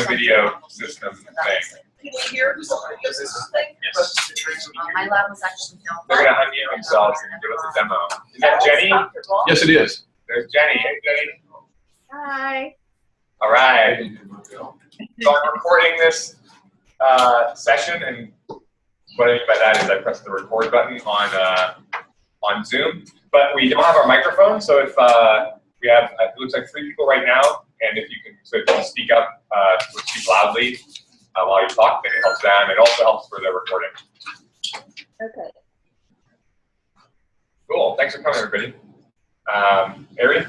the video system thing. Can we hear somebody use this thing? Yes. My lab was actually filmed. They're gonna unmute themselves and give us a demo. Is that Jenny? Yes, it is. There's Jenny. Hey, Jenny. Hi. All right. So I'm recording this session, and what I mean by that is I press the record button on Zoom, but we don't have our microphone. So if we have, it looks like 3 people right now, and if you can sort of speak up, or speak loudly while you talk, then it helps them. It also helps for the recording. Okay. Cool. Thanks for coming, everybody. Ari?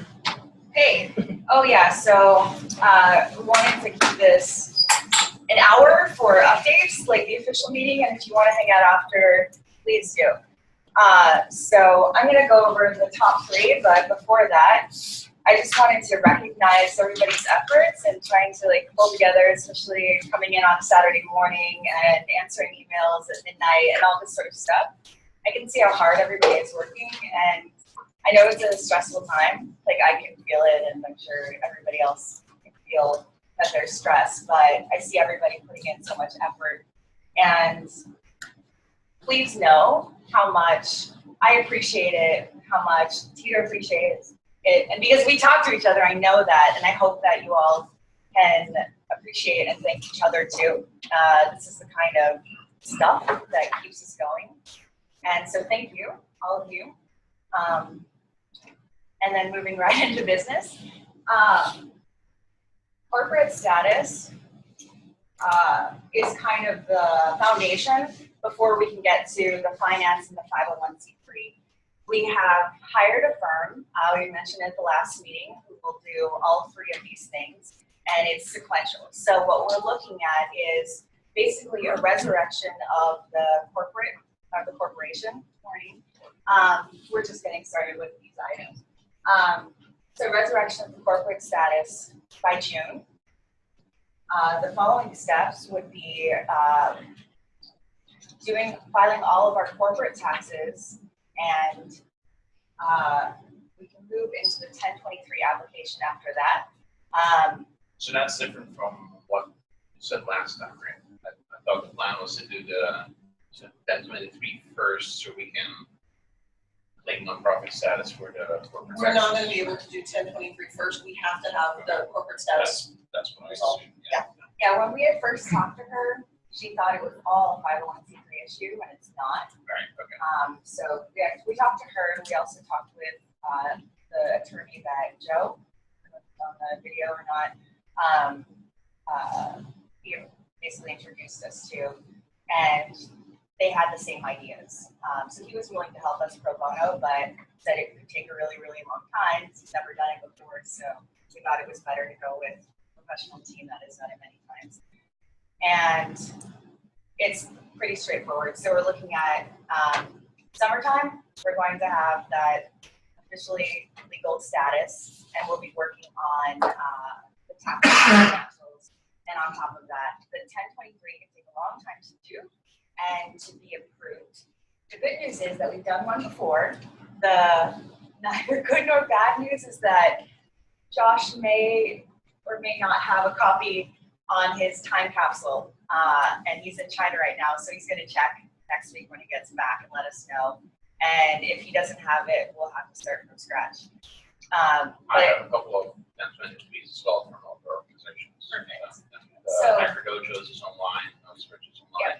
Hey. Oh yeah. So we wanted to keep this an hour for updates, like the official meeting, and if you want to hang out after, please do. So I'm going to go over the top 3, but before that, I just wanted to recognize everybody's efforts and trying to like pull together, especially coming in on Saturday morning and answering emails at midnight and all this sort of stuff. I can see how hard everybody is working, and I know it's a stressful time. Like I can feel it, and I'm sure everybody else can feel that they're stressed, but I see everybody putting in so much effort. And please know how much I appreciate it, how much Tito appreciates it. And because we talk to each other, I know that, and I hope that you all can appreciate and thank each other too. This is the kind of stuff that keeps us going. And so thank you, all of you. And then moving right into business. Corporate status is kind of the foundation before we can get to the finance and the 501c3. We have hired a firm, we mentioned at the last meeting, who will do all 3 of these things, and it's sequential. So what we're looking at is basically a resurrection of the corporation. We're just getting started with these items. So resurrection of the corporate status by June. The following steps would be filing all of our corporate taxes, and we can move into the 1023 application after that. So that's different from what you said last time, right? I thought the plan was to do the 1023 first, so we can claim nonprofit status for the corporate. We're not going to be able to do 1023 first. We have to have the corporate status. That's what I assumed. Yeah, when we had first talked to her, she thought it was all a 501c3 issue, and it's not. Right, okay. So yeah, we talked to her, and we also talked with the attorney that Joe, I don't know if it's on the video or not, he basically introduced us to, and they had the same ideas. So he was willing to help us pro bono, but said it could take a really, really long time. He's never done it before, so we thought it was better to go with a professional team that has done it many times. And it's pretty straightforward. So we're looking at summertime. We're going to have that officially legal status, and we'll be working on the tax financials. And on top of that, the 1023 can take a long time to do and to be approved. The good news is that we've done one before. The neither good nor bad news is that Josh may or may not have a copy on his time capsule, and he's in China right now, so he's going to check next week when he gets back and let us know. And if he doesn't have it, we'll have to start from scratch. I have a couple of 1023s as well from all the organizations. Perfect. So Microdojos is online, Search is online.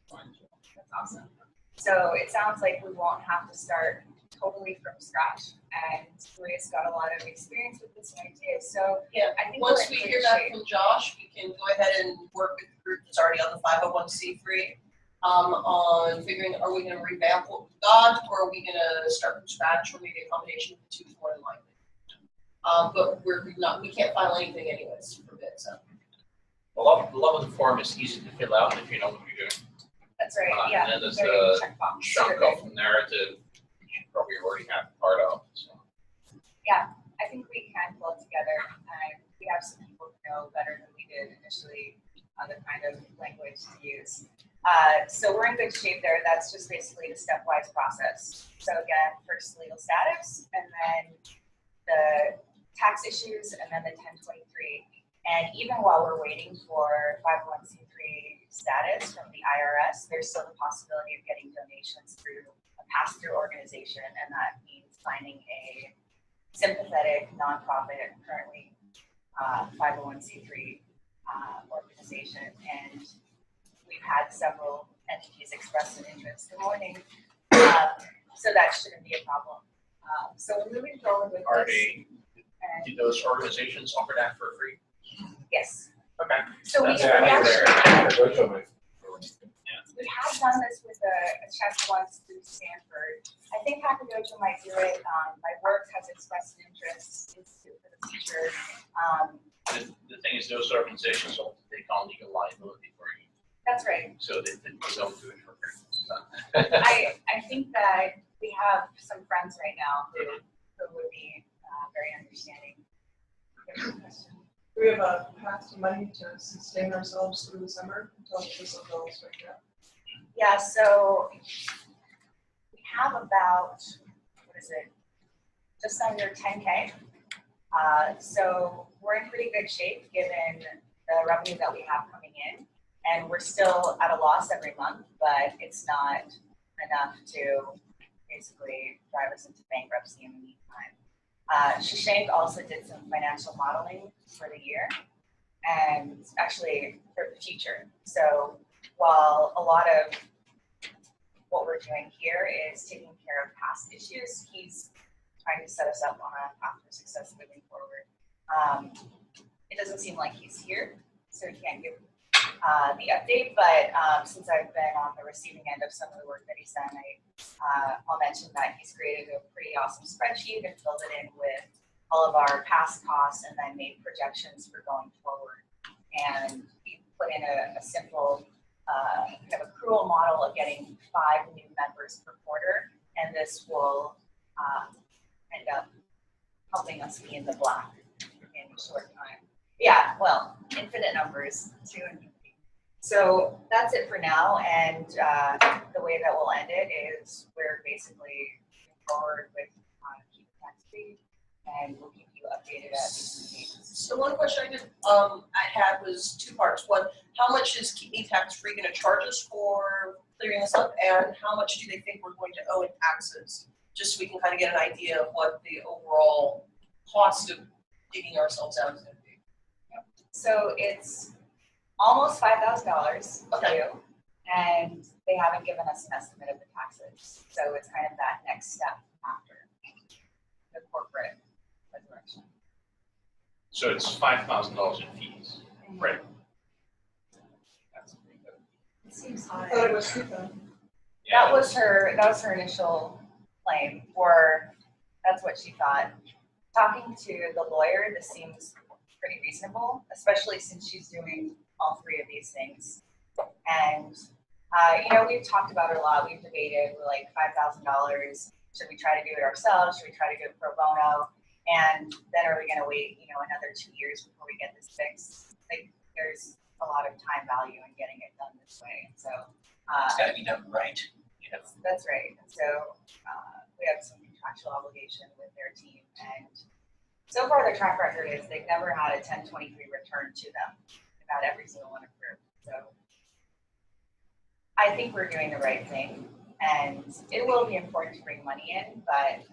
That's awesome. So it sounds like we won't have to start totally from scratch, and Maria's got a lot of experience with this idea. So yeah, I think once we hear that from Josh, we can go ahead and work with the group that's already on the 501c3 on figuring, are we going to revamp what we've got, or are we going to start from scratch, or maybe a combination of the two is more than likely. But we can't file anything anyways for bid. So a lot of the form is easy to fill out if you know what you're doing. That's right. Yeah. And then there's the chunk of narrative, which you probably already have part of. So. Yeah, I think we can pull it together, and we have some people who know better than we did initially the kind of language to use. So we're in good shape there. That's just basically the stepwise process. So again, first legal status, and then the tax issues, and then the 1023. And even while we're waiting for 501c3 status from the IRS, there's still the possibility of getting donations through a pass-through organization, and that means finding a sympathetic nonprofit, currently 501c3 organization. And we've had several entities express an interest. Good morning. So that shouldn't be a problem. So we're moving forward with Are this. do those organizations offer that for free? Yes. Okay. So we, That's we rare. actually we have done this with a check once through Stanford. I think Packadojo might do it. My work has expressed an interest for the future. The thing is, those organizations will take on legal liability for you, That's right. so they don't do it for free. So. I think that we have some friends right now who would be very understanding. Do we have a path to money to sustain ourselves through the summer until this goes right now? Yeah, so we have about, just under 10K. So we're in pretty good shape given the revenue that we have coming in. And we're still at a loss every month, but it's not enough to basically drive us into bankruptcy in the meantime. Shashank also did some financial modeling for the year and actually for the future. So while a lot of what we're doing here is taking care of past issues, he's trying to set us up on a path for success moving forward. It doesn't seem like he's here, so he can't give the update, but since I've been on the receiving end of some of the work that he's done, I'll mention that he's created a pretty awesome spreadsheet and filled it in with all of our past costs and then made projections for going forward. And he put in a simple kind of accrual model of getting 5 new members per quarter, and this will end up helping us be in the black in a short time. Yeah, well, infinite numbers, 2 and 3. So that's it for now, and the way that we'll end it is we're basically moving forward with keep it tax free, and we'll keep you updated at these meetings. So one question I had was 2 parts. One, how much is Keep Me Tax Free going to charge us for clearing this up, and how much do they think we're going to owe in taxes? Just so we can kind of get an idea of what the overall cost of digging ourselves out is going to be. So it's almost $5,000 Okay. due, and they haven't given us an estimate of the taxes. So it's kind of that next step after the corporate resurrection. So it's $5,000 in fees. Right. That's pretty good. It seems I high. thought it was 2,000. That was her initial claim, or that's what she thought. Talking to the lawyer, this seems pretty reasonable, especially since she's doing all 3 of these things. And we've talked about it a lot. We've debated, we're like $5,000. Should we try to do it ourselves? Should we try to do it pro bono? And then are we going to wait, another 2 years before we get this fixed? Like, there's a lot of time value in getting it done this way. So It's gotta be done right. that's right. And so we have some contractual obligation with their team, and so far their track record is they've never had a 1023 return to them. They've had every single one approved. So I think we're doing the right thing, and it will be important to bring money in, but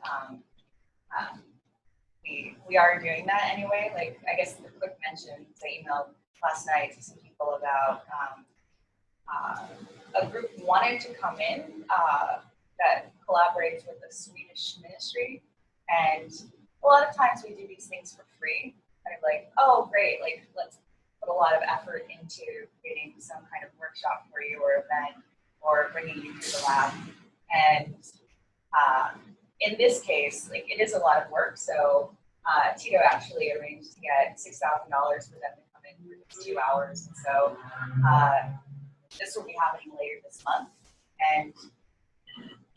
we are doing that anyway. Like, I guess the quick mention, I emailed last night to some people about a group wanted to come in that collaborates with the Swedish ministry, and a lot of times we do these things for free, kind of like, oh great, like let's put a lot of effort into creating some kind of workshop for you or event or bringing you through the lab. And in this case, like, it is a lot of work, so Tito actually arranged to get $6,000 for them to come in for just 2 hours. And so this will be happening later this month. And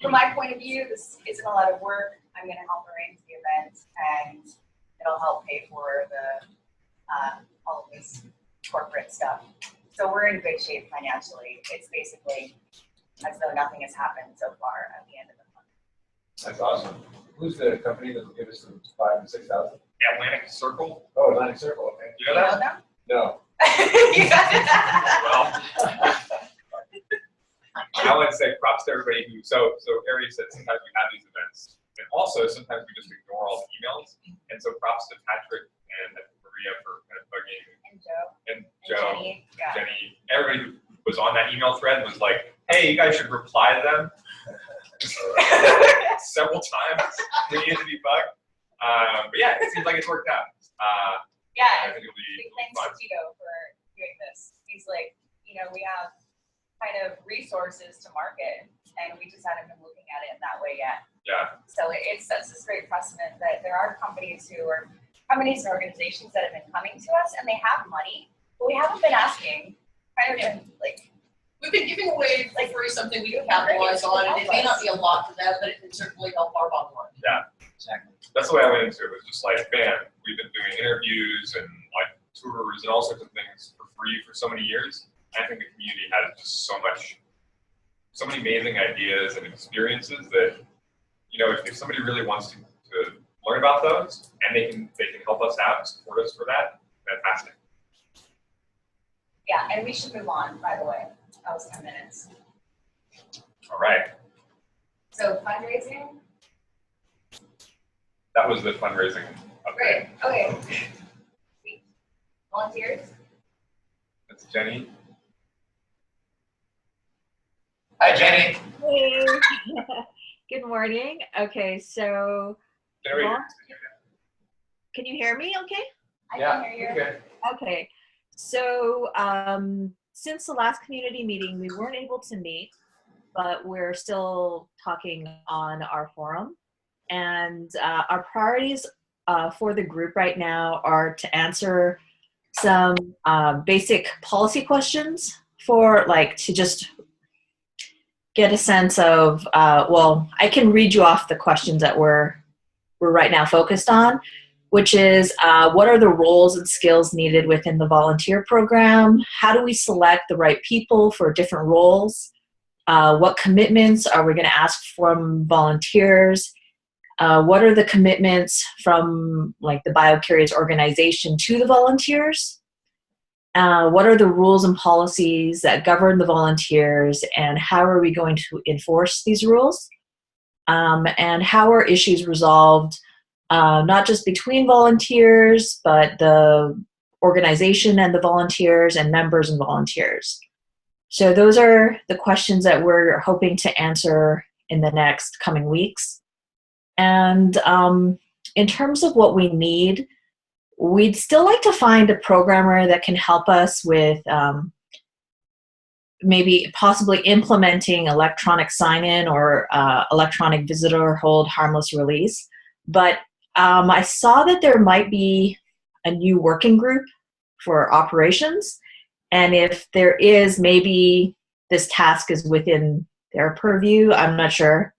from my point of view, this isn't a lot of work. I'm going to help arrange the event, and it'll help pay for the all of this corporate stuff. So we're in good shape financially. It's basically as though nothing has happened so far at the end of the month. That's awesome. Who's the company that will give us the 5,000 and 6,000? Atlantic Circle. Oh, Atlantic Circle, okay. You know You that? know them? No. You got it. Well, I want to say props to everybody who, so Ari said sometimes we have these events, and also sometimes we just ignore all the emails, and so props to Patrick and Maria for kind of bugging, And Joe. and Joe, Jenny. Yeah. Jenny, everybody who was on that email thread was like, hey, you guys should reply to them. Several times we needed to be bugged. But yeah, it seems like it's worked out. I Yeah. think it'll be Big thanks to fun. Tito for doing this. He's like, we have kind of resources to market, and we just haven't been looking at it in that way yet. Yeah. So it sets this great precedent that there are companies and organizations that have been coming to us, and they have money, but we haven't been asking. Kind of been like, We've been giving away like free something we can capitalize on, and it may not be a lot to them, but it can certainly help our bottom line. Yeah. Exactly. That's the way I went into it. It was just like, man, we've been doing interviews and like tours and all sorts of things for free for so many years. I think the community has just so many amazing ideas and experiences that, if somebody really wants to learn about those and they can help us out and support us for that, fantastic. yeah, and we should move on, by the way. That was 10 minutes. All right. So fundraising, That was the fundraising update. great, okay. Sweet. Volunteers? That's Jenny. Hi, Jenny. Hey. Good morning. Okay, so Jenny, Well- can you hear me okay? I Yeah, can hear you. okay. Okay, so since the last community meeting, we weren't able to meet, but we're still talking on our forum. And our priorities for the group right now are to answer some basic policy questions to just get a sense of, I can read you off the questions that we're right now focused on, which is what are the roles and skills needed within the volunteer program? How do we select the right people for different roles? What commitments are we going to ask from volunteers? What are the commitments from the BioCurious organization to the volunteers? What are the rules and policies that govern the volunteers, and how are we going to enforce these rules? And how are issues resolved, not just between volunteers, but the organization and the volunteers and members and volunteers? So those are the questions that we're hoping to answer in the next coming weeks. And in terms of what we need, we'd still like to find a programmer that can help us with maybe possibly implementing electronic sign-in or electronic visitor hold harmless release. But I saw that there might be a new working group for operations. And if there is, maybe this task is within their purview. I'm not sure.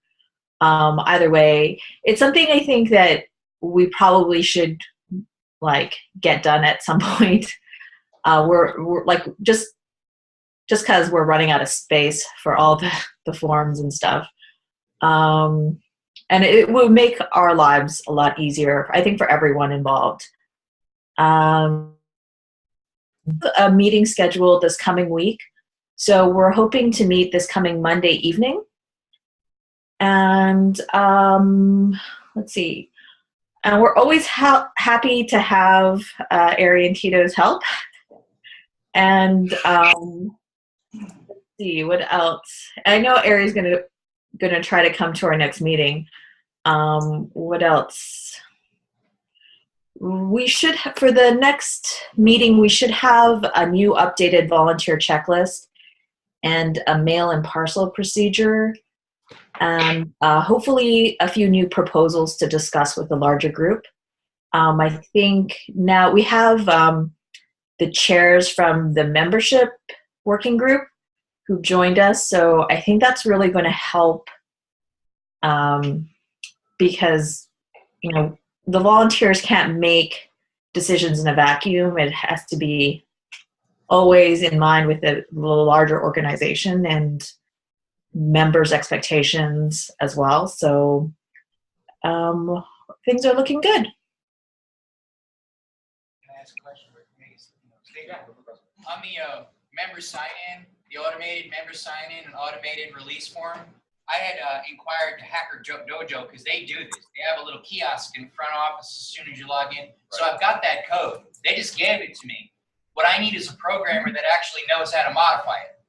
Either way, it's something I think that we probably should get done at some point. We're just because we're running out of space for all the forms and stuff. And it will make our lives a lot easier, I think, for everyone involved. A meeting scheduled this coming week. So we're hoping to meet this coming Monday evening. And let's see. And we're always happy to have Ari and Tito's help. And let's see, what else? I know Ari's gonna try to come to our next meeting. What else? We should, for the next meeting, we should have a new updated volunteer checklist and a mail and parcel procedure, and hopefully a few new proposals to discuss with the larger group. I think now we have the chairs from the membership working group who joined us, so I think that's really going to help because the volunteers can't make decisions in a vacuum. It has to be always in mind with the larger organization and members' expectations as well. So things are looking good. Can I ask a question? member sign-in, the automated member sign-in and automated release form, I had inquired to Hacker Dojo because they do this. They have a little kiosk in front office as soon as you log in. So I've got that code. They just gave it to me. What I need is a programmer that actually knows how to modify it.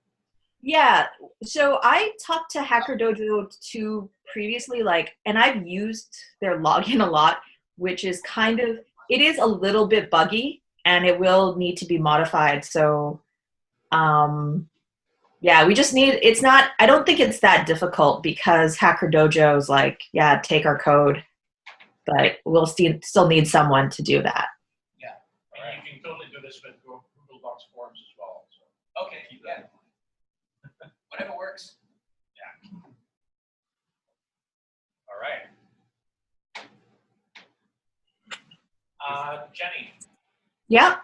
Yeah, so I talked to Hacker Dojo too previously, and I've used their login a lot, which is it is a little bit buggy and it will need to be modified. So, yeah, we just need, I don't think it's that difficult because Hacker Dojo's take our code, but we'll still need someone to do that. Yeah. And you can totally do this with Google Docs forms as well. So. Okay, yeah. Whatever works. Yeah. All right. Jenny, Yeah.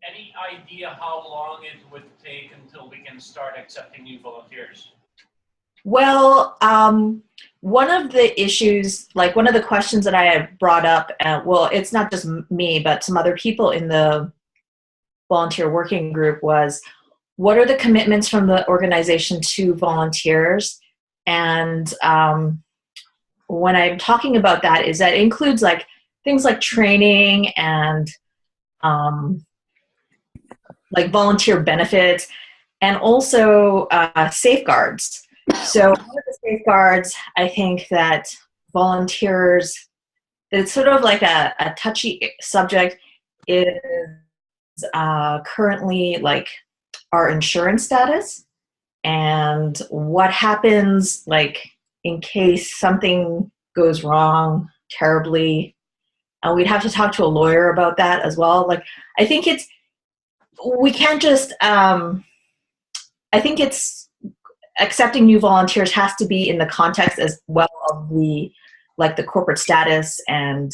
any idea how long it would take until we can start accepting new volunteers? Well, one of the issues, one of the questions that I had brought up, it's not just me, but some other people in the volunteer working group was, what are the commitments from the organization to volunteers? And when I'm talking about that, is that includes things like training and volunteer benefits, and also safeguards. So one of the safeguards, I think that volunteers, it's sort of like a touchy subject, is currently our insurance status and what happens in case something goes wrong terribly. And we'd have to talk to a lawyer about that as well. I think we can't just, I think accepting new volunteers has to be in the context as well of the corporate status and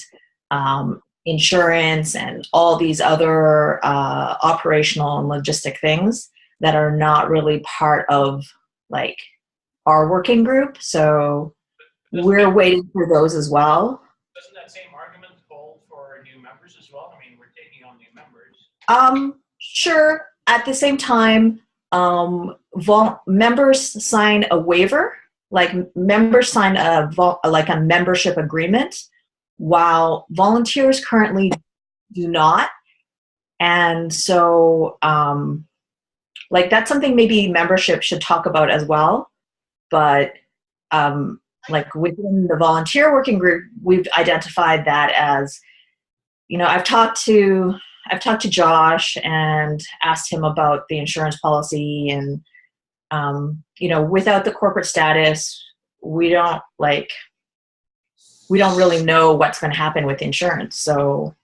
insurance and all these other operational and logistic things that are not really part of our working group. So we're waiting for those as well. Doesn't that same argument hold for new members as well? I mean, we're taking on new members. Sure. At the same time, members sign a waiver, members sign a membership agreement, while volunteers currently do not. And so, that's something maybe membership should talk about as well. But within the volunteer working group, we've identified that as, I've talked to Josh and asked him about the insurance policy, and without the corporate status, we don't really know what's going to happen with insurance. So,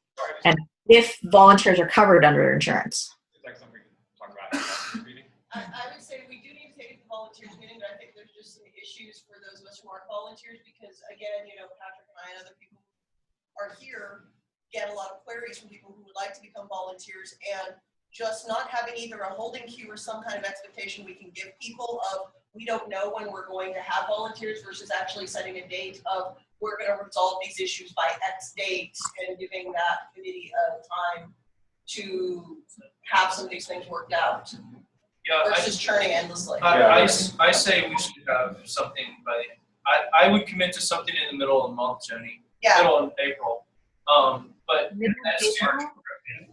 and if volunteers are covered under insurance. Something to talk about. I would say we do need to take the volunteers meeting, but I think there's just some issues for those of us who aren't volunteers because, again, Patrick and I and other people who are here get a lot of queries from people who would like to become volunteers, and just not having either a holding queue or some kind of expectation we can give people of, we don't know when we're going to have volunteers versus actually setting a date of, we're going to resolve these issues by X date and giving that committee time to have some of these things worked out. Yeah, versus churning endlessly. I say we should have something I would commit to something in the middle of the month, Jenny. Yeah. Middle of April. But that's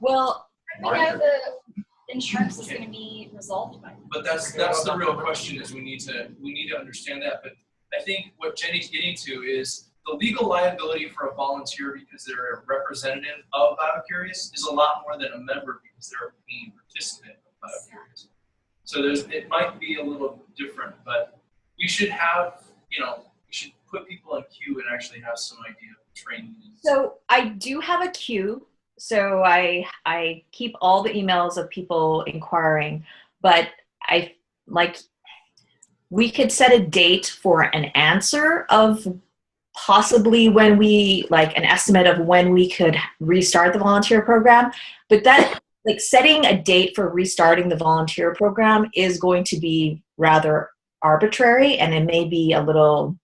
well, I think the insurance is going to be resolved by. But that's the real question, is we need to understand that. But I think what Jenny's getting to is the legal liability for a volunteer because they're a representative of BioCurious is a lot more than a member because they're a paying participant of BioCurious. So it might be a little different, but we should have, we should put people in queue and actually have some idea of training. So I do have a queue. So I keep all the emails of people inquiring, but we could set a date for an answer of possibly when an estimate of when we could restart the volunteer program. But that, setting a date for restarting the volunteer program is going to be rather arbitrary, and it may be a little.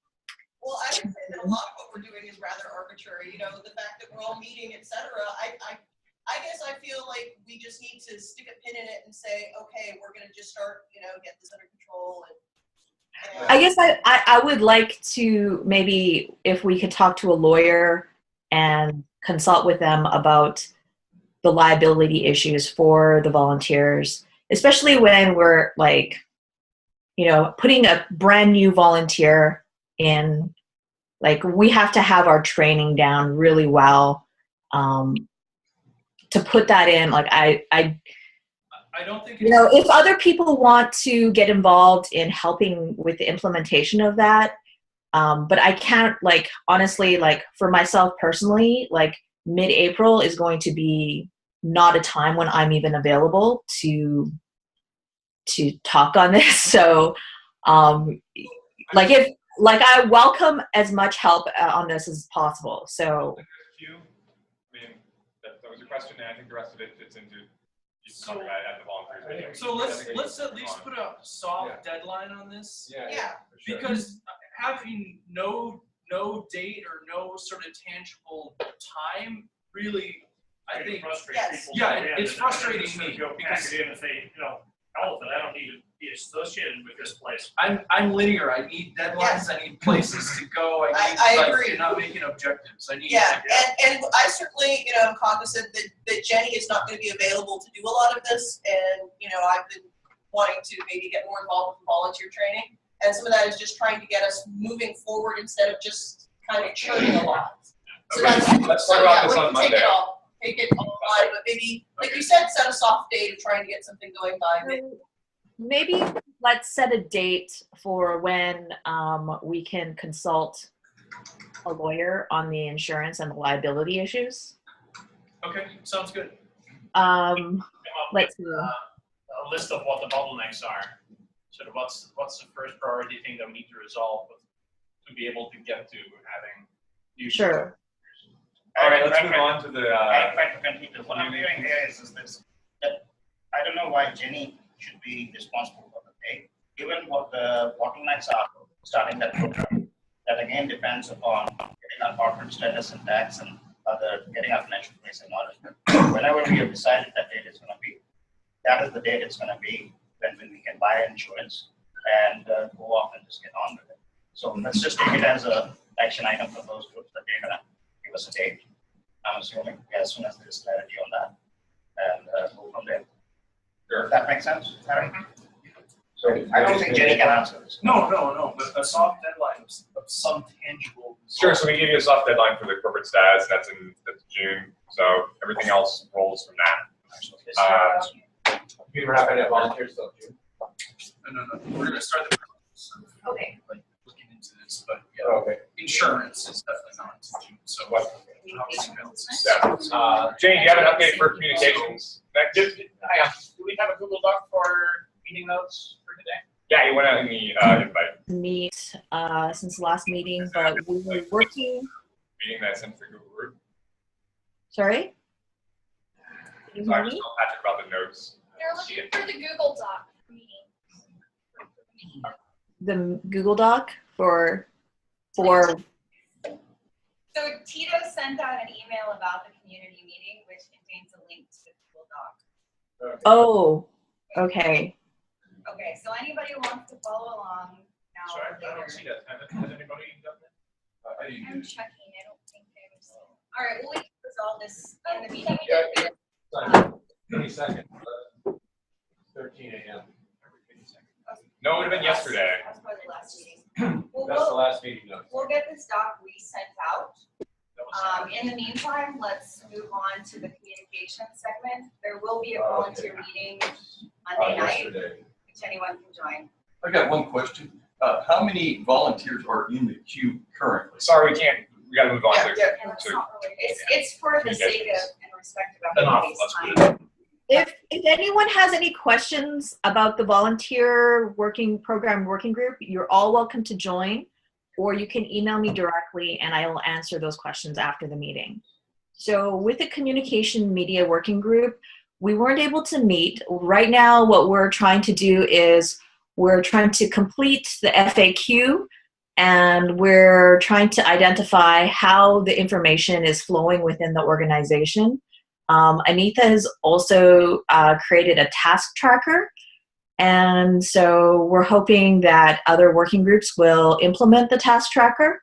Well, I would say that a lot of what we're doing is rather arbitrary. The fact that we're all meeting, et cetera. I I guess I feel like we just need to stick a pin in it and say, okay, we're gonna just start, get this under control and. I guess I would like to maybe if we could talk to a lawyer and consult with them about the liability issues for the volunteers, especially when we're like, putting a brand new volunteer in, like we have to have our training down really well to put that in. Like I don't think if other people want to get involved in helping with the implementation of that, but I can't, like, honestly, like for myself personally, like mid-April is going to be not a time when I'm even available to talk on this. So I welcome as much help on this as possible. So that was a question, and I think the rest of it fits into talking about it at the volunteers meeting. So let's at least put a soft deadline on this. Yeah. Because having no date or no sort of tangible time really, I think, yes. It's frustrating me because if they, hell with it, I don't need to be associated with this place. I'm linear. I need deadlines. I need places to go. I agree. You're not making objectives. I need. Yeah, and I certainly, am cognizant that Jenny is not going to be available to do a lot of this, and I've been wanting to maybe get more involved with volunteer training, and some of that is just trying to get us moving forward instead of just kind of churning a lot. So Okay, let's talk about this on Monday. Take it offline, but maybe, like you said, set a soft date of trying to get something going by. Maybe let's set a date for when we can consult a lawyer on the insurance and the liability issues. Okay, sounds good. Let's see. A list of what the bottlenecks are. Sort of what's the first priority thing that we need to resolve to be able to get to having new. Sure. All right, let's move on to the. What I'm hearing here is this, that I don't know why Jenny should be responsible for the pay. Given what the bottlenecks are starting that program, that again depends upon getting our corporate status and tax and getting our financial place in order. Whenever we have decided that date is going to be, that is the date it's going to be when we can buy insurance and go off and just get on with it. So let's just take it as a action item for those groups that they're going to give us a date. I'm assuming as soon as there's clarity on that, and go from there. Sure. Does that make sense, Harry? So I don't think Jenny can answer this. No, but a soft deadline of some tangible. Sure. So we give you a soft deadline for the corporate status. That's June. So everything else rolls from that. You can wrap it at volunteers till June. No. We're going to start the process of Okay. looking into this, but Okay. Insurance is definitely not into June. So what? Yeah. Jane, do you have an update for communications? Do we have a Google Doc for meeting notes for today? Yeah, you went out in the invite. Meet since the last meeting, but we were working. Meeting that I sent through Google Group. Sorry? Can you So I hear just me? told Patrick about the notes. They're looking for the Google Doc meeting. The Google Doc for So Tito sent out an email about the community meeting, which contains a link to the Google Doc. Oh, okay. Okay, so anybody who wants to follow along now Sorry, or I don't later. see that. Has anybody done that? I'm checking, I don't think I was. All right, well, we can resolve this in the meeting. Yeah. 30 seconds. 13 a.m. No, it would have been yesterday. That's probably the last meeting. That's the last meeting notes. We'll get this doc resent out. In the meantime, let's move on to the communication segment. There will be a volunteer meeting Monday night, Yesterday. which anyone can join. I got one question. How many volunteers are in the queue currently? Sorry, we can't. We got to move on to. And it's not related. It's for the sake of and respect of Enough. everybody's Let's put time. If anyone has any questions about the volunteer working group, you're all welcome to join, or you can email me directly and I will answer those questions after the meeting. So with the communication media working group, we weren't able to meet. Right now, what we're trying to do is we're trying to complete the FAQ, and we're trying to identify how the information is flowing within the organization. Anita has also created a task tracker. And so we're hoping that other working groups will implement the task tracker.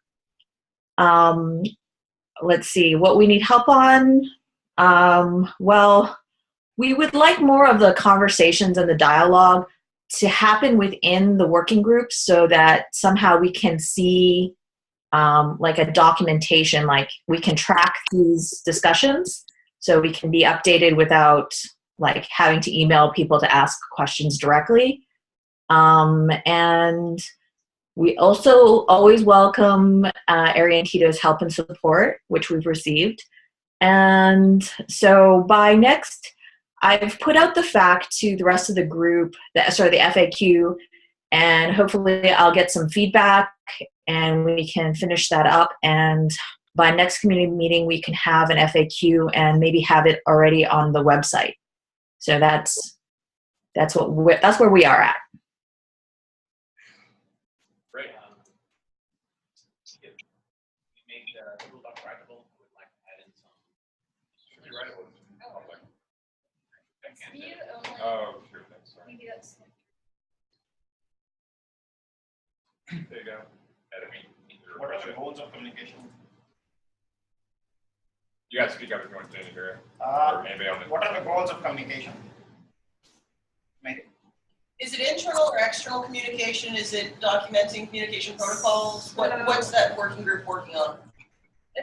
Let's see, what we need help on. Well, we would like more of the conversations and the dialogue to happen within the working groups so that somehow we can see like a documentation, like we can track these discussions so we can be updated without like having to email people to ask questions directly. And we also always welcome Ariantito's help and support, which we've received. And so by next, I've put out the FAQ to the rest of the group, the FAQ, and hopefully I'll get some feedback and we can finish that up. And by next community meeting, we can have an FAQ and maybe have it already on the website. So that's where we are at. Great. Make the Google Doc writable. Would like to add in some. Really writable. Oh, sure. Thanks. Sorry. Maybe that's. There you go. What are the goals of communication? You guys speak up if you want to, Andrea. Or anybody on the. What are the goals of communication? Is it internal or external communication? Is it documenting communication protocols? What's that working group working on?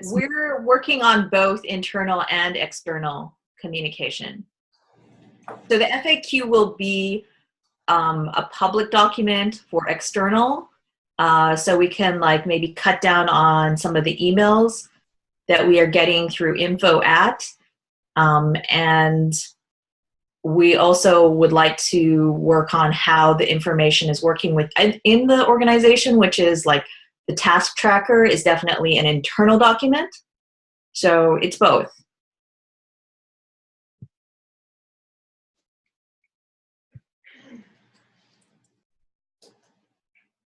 We're working on both internal and external communication. So the FAQ will be a public document for external, so we can like maybe cut down on some of the emails that we are getting through info@, and we also would like to work on how the information is working in the organization, which is like the task tracker is definitely an internal document. So it's both.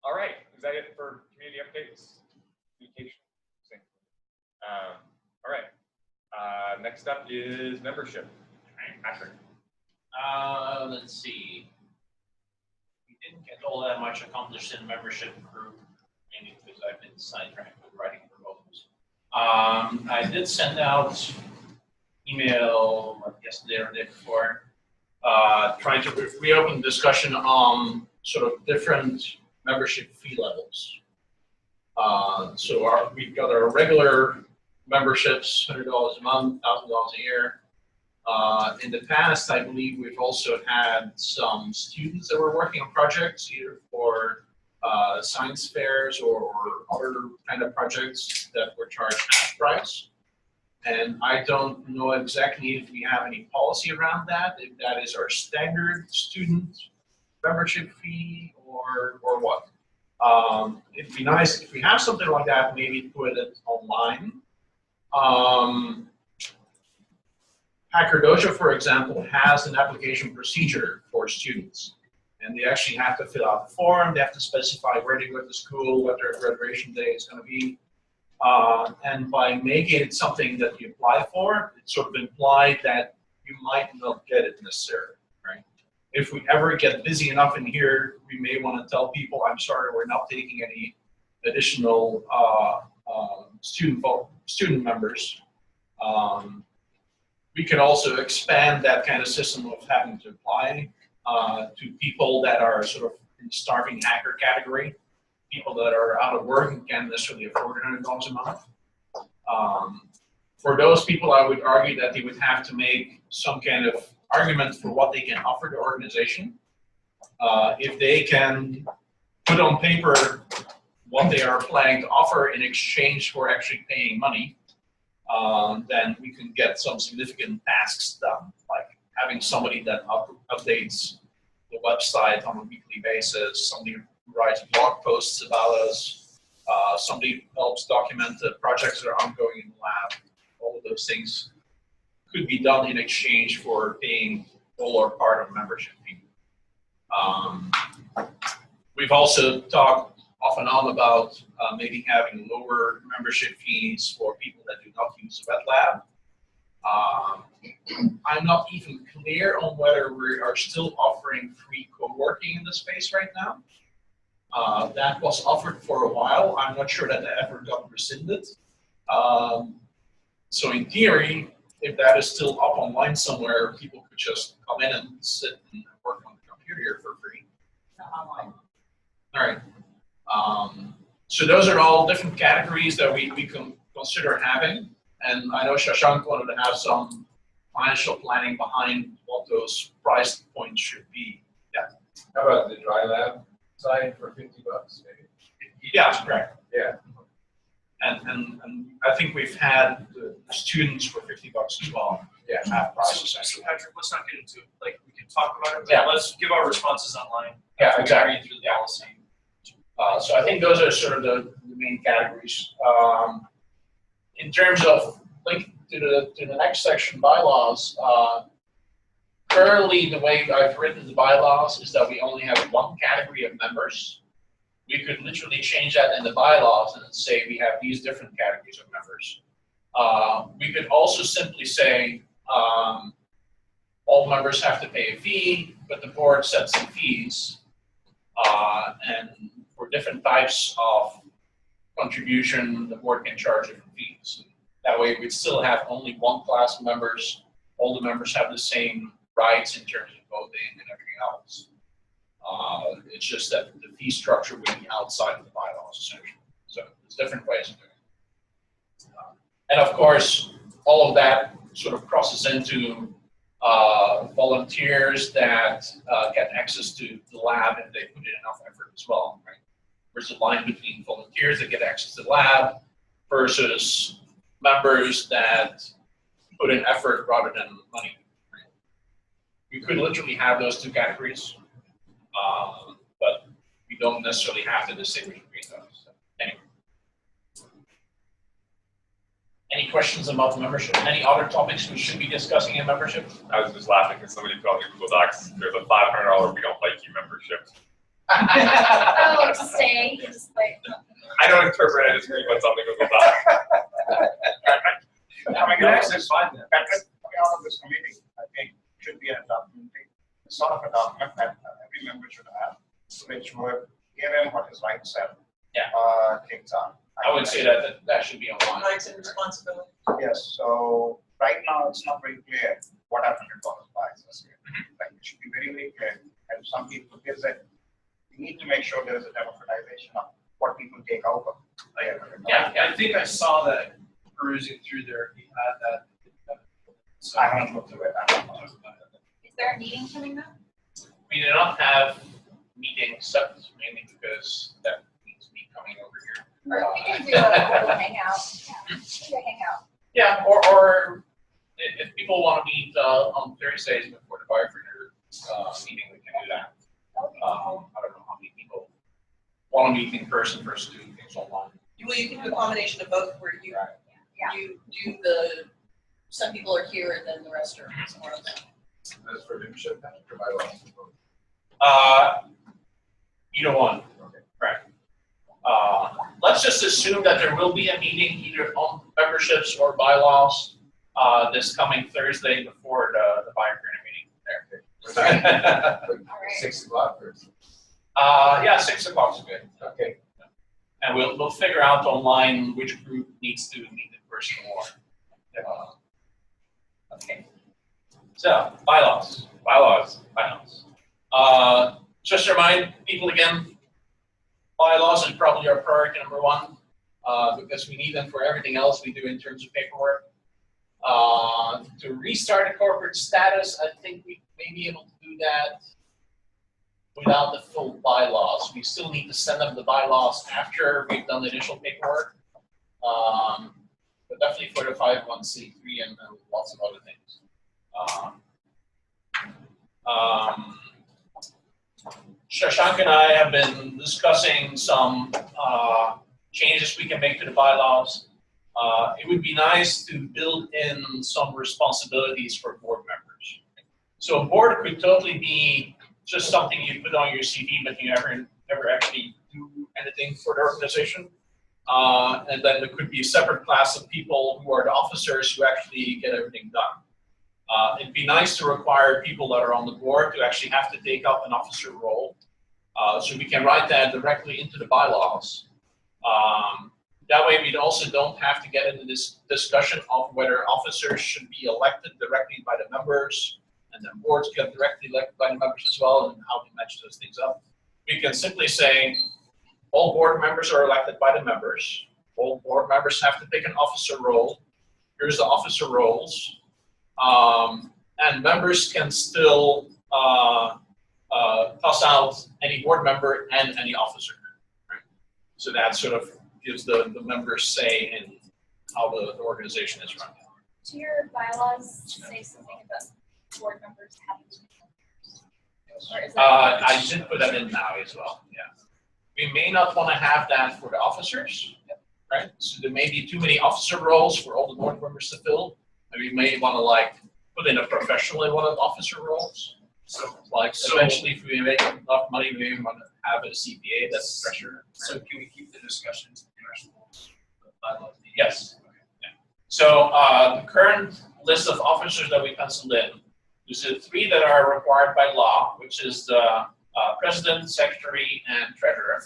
All right, is that it for community updates? Communication. All right. Next up is membership. Patrick. Let's see. We didn't get all that much accomplished in membership group, mainly because I've been sidetracked with writing proposals. I did send out email yesterday or the day before, trying to reopen the discussion on sort of different membership fee levels. So we've got our regular memberships, $100 a month, $1,000 a year. In the past, I believe we've also had some students that were working on projects, either for science fairs or other kind of projects that were charged half price. And I don't know exactly if we have any policy around that, if that is our standard student membership fee or what. It'd be nice if we have something like that, maybe put it online. Hacker Dojo, for example, has an application procedure for students. And they actually have to fill out the form, they have to specify where they go to school, what their graduation day is going to be. And by making it something that you apply for, it's sort of implied that you might not get it necessarily, right? If we ever get busy enough in here, we may want to tell people, I'm sorry, we're not taking any additional student members. We can also expand that kind of system of having to apply to people that are sort of in the starving hacker category, people that are out of work and can't necessarily afford $100 a month. For those people, I would argue that they would have to make some kind of argument for what they can offer the organization. If they can put on paper what they are planning to offer in exchange for actually paying money, then we can get some significant tasks done, like having somebody that updates the website on a weekly basis, somebody who writes blog posts about us, somebody who helps document the projects that are ongoing in the lab. All of those things could be done in exchange for paying full or part of a membership fee. We've also talked off and on about maybe having lower membership fees for people that do not use the wet lab. I'm not even clear on whether we are still offering free co-working in the space right now. That was offered for a while. I'm not sure that that ever got rescinded. So in theory, if that is still up online somewhere, people could just come in and sit and work on the computer for free. Online. All right. So those are all different categories that we can consider having. And I know Shashank wanted to have some financial planning behind what those price points should be. Yeah. How about the dry lab side for $50 maybe? Yeah, correct. Yeah. And I think we've had the students for $50 as well. Yeah, half price So essentially. Patrick, let's not get into it. Like, we can talk about it, but Yeah. let's give our responses online. Yeah, after we exactly. read through the policy. So I think those are sort of the main categories. In terms of link to the next section, bylaws, currently the way I've written the bylaws is that we only have one category of members. We could literally change that in the bylaws and say we have these different categories of members. We could also simply say all members have to pay a fee, but the board sets the fees. And for different types of contribution, the board can charge different fees. That way we'd still have only one class of members. All the members have the same rights in terms of voting and everything else. It's just that the fee structure would be outside of the bylaws, essentially. So there's different ways of doing it. And of course, all of that sort of crosses into volunteers that get access to the lab if they put in enough effort as well, right? There's a line between volunteers that get access to the lab versus members that put in effort rather than money. Right? We could literally have those two categories, but we don't necessarily have to distinguish between those. So, anyway. Any questions about membership? Any other topics we should be discussing in membership? I was just laughing because somebody put on the Google Docs, there's a $500 we don't like you membership. Oh, to stay, just like. I don't interpret it as read what's on the Google Docs. Coming out of this, Patrick, coming out of this committee, I think should be a document, sort of a document that every member should have, which would give him what his rights and things are. I would say that should be online. Rights and responsibility. Yes, so right now it's not very clear what $100 buys us here. Like it should be very, very clear. And some people is that we need to make sure there is a democratization of what people take out of. Yeah, I think I saw that perusing through there. He had that. So I haven't looked through it. I don't know. Is there a meeting coming up? We do not have meetings set mainly because that means me coming over here. Or we can do a little hangout. Yeah, do a hangout. Yeah, or if people want to meet on Thursdays before the BioCurious meeting, we can do that. I don't know how many people want to meet in person versus doing things online. Well, you can do a combination of both where you, Yeah. you do some people are here and then the rest are somewhere else. As for membership, Patrick, or bylaws? Either one. Okay. Right. Let's just assume that there will be a meeting either on memberships or bylaws this coming Thursday before the BioCurious meeting there. What time? All right. 6 o'clock or? Yeah, 6 o'clock is good. Okay. And we'll figure out online which group needs to meet in person more. Okay. So, bylaws. Just to remind people again, bylaws is probably our priority number one because we need them for everything else we do in terms of paperwork. To restart a corporate status, I think we may be able to do that without the full bylaws. We still need to send them the bylaws after we've done the initial paperwork. But definitely for the 501c3 and lots of other things. Shashank and I have been discussing some changes we can make to the bylaws. It would be nice to build in some responsibilities for board members. So a board could totally be just something you put on your CV, but you never actually do anything for the organization. And then there could be a separate class of people who are the officers who actually get everything done. It'd be nice to require people that are on the board to actually have to take up an officer role. So we can write that directly into the bylaws. That way we also don't have to get into this discussion of whether officers should be elected directly by the members and then boards get directly elected by the members as well, and how we match those things up. We can simply say all board members are elected by the members. All board members have to take an officer role. Here's the officer roles. And members can still toss out any board member and any officer. Right? So that sort of gives the members say in how the organization is run. Do your bylaws say something about board members having to be members? Or is that I did put that in now as well, yeah. We may not want to have that for the officers, right? So there may be too many officer roles for all the board members to fill. And we may want to like put in a professional in one of the officer roles. So like eventually if we make enough money, we may want to have a CPA that's a treasurer. So can we keep the discussions in our schools? Bylaws? Yes. Yeah. So the current list of officers that we penciled in, there's the 3 that are required by law, which is the president, secretary, and treasurer.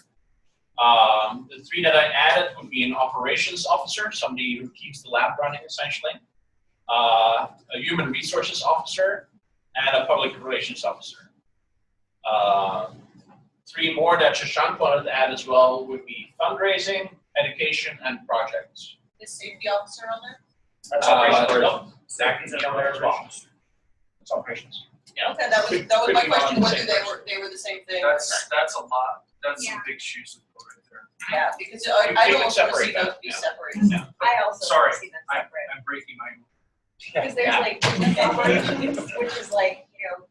The 3 that I added would be an operations officer, somebody who keeps the lab running essentially, a human resources officer, and a public relations officer. 3 more that Shashank wanted to add as well would be fundraising, education, and projects. Is safety officer on there? That's operations. No, that can be on there as well. It's operations. Yeah. Okay, that was Could my be question, on the whether same they were the same thing. That's a lot. That's Yeah. some big shoes to fill right there. Yeah, because You I can don't want to separate see those that, be yeah. separated. Yeah. I also Sorry, see them separate. I'm breaking my. Because there's Yeah. like business operations, which is like,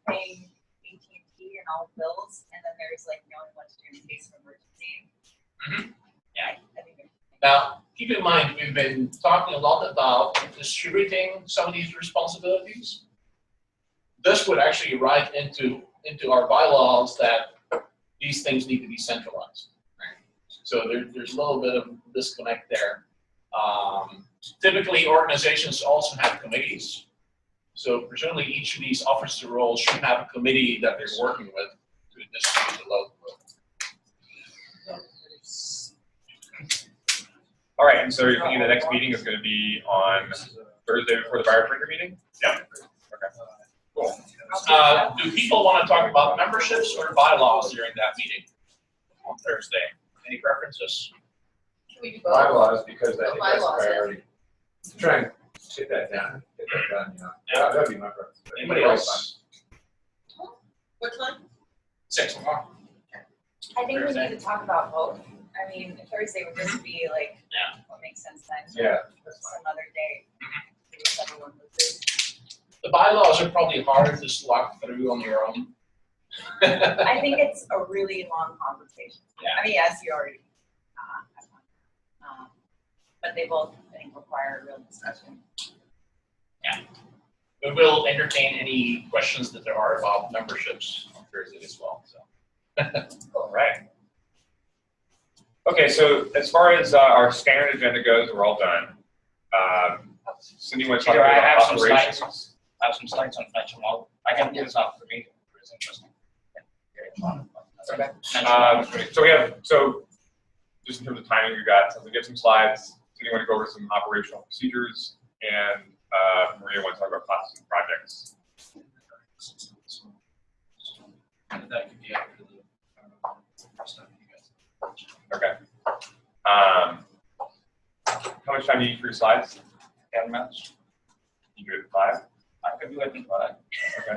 paying AT&T and all the bills, and then there's like knowing what to do in case of emergency. Mhm. Yeah. I think there's- Now, keep in mind, we've been talking a lot about distributing some of these responsibilities. This would actually write into our bylaws that these things need to be centralized. Right? So there's a little bit of disconnect there. Typically, organizations also have committees. So presumably each of these officer roles should have a committee that they're working with to distribute the load. All right, and so you're thinking the next meeting is going to be on Thursday before the BioCurious meeting? Yep. Okay. Cool. Do people want to talk about memberships or bylaws during that meeting on Thursday? Any preferences? Can we do both? Bylaws, because I think that's Bylaws, yeah. priority. Try and get that down, get that done, that'd be my preference. Anybody else? What time? 6 o'clock. I think we need to talk about both. I mean, Thursday would just be like, Yeah. what makes sense then? Yeah, that's fine. Some other day. If everyone was there. The bylaws are probably harder to slog through on your own. I think it's a really long conversation. Yeah. I mean, as you already have one. But they both, I think, require a real discussion. Yeah. We will entertain any questions that there are about memberships on Thursday as well. So. All right. Okay, so as far as our standard agenda goes, we're all done. Cindy, want to talk Peter, I about have some operations? slides. I have some slides on financial model. I can do this after the meeting. It's interesting. Okay. So just in terms of timing, we get some slides. Cindy want to go over some operational procedures, and Maria want to talk about classes and projects. That could be after the stuff you guys. Okay. How much time do you need for your slides? 10 minutes. You do it in 5? I could do it in 5. Okay.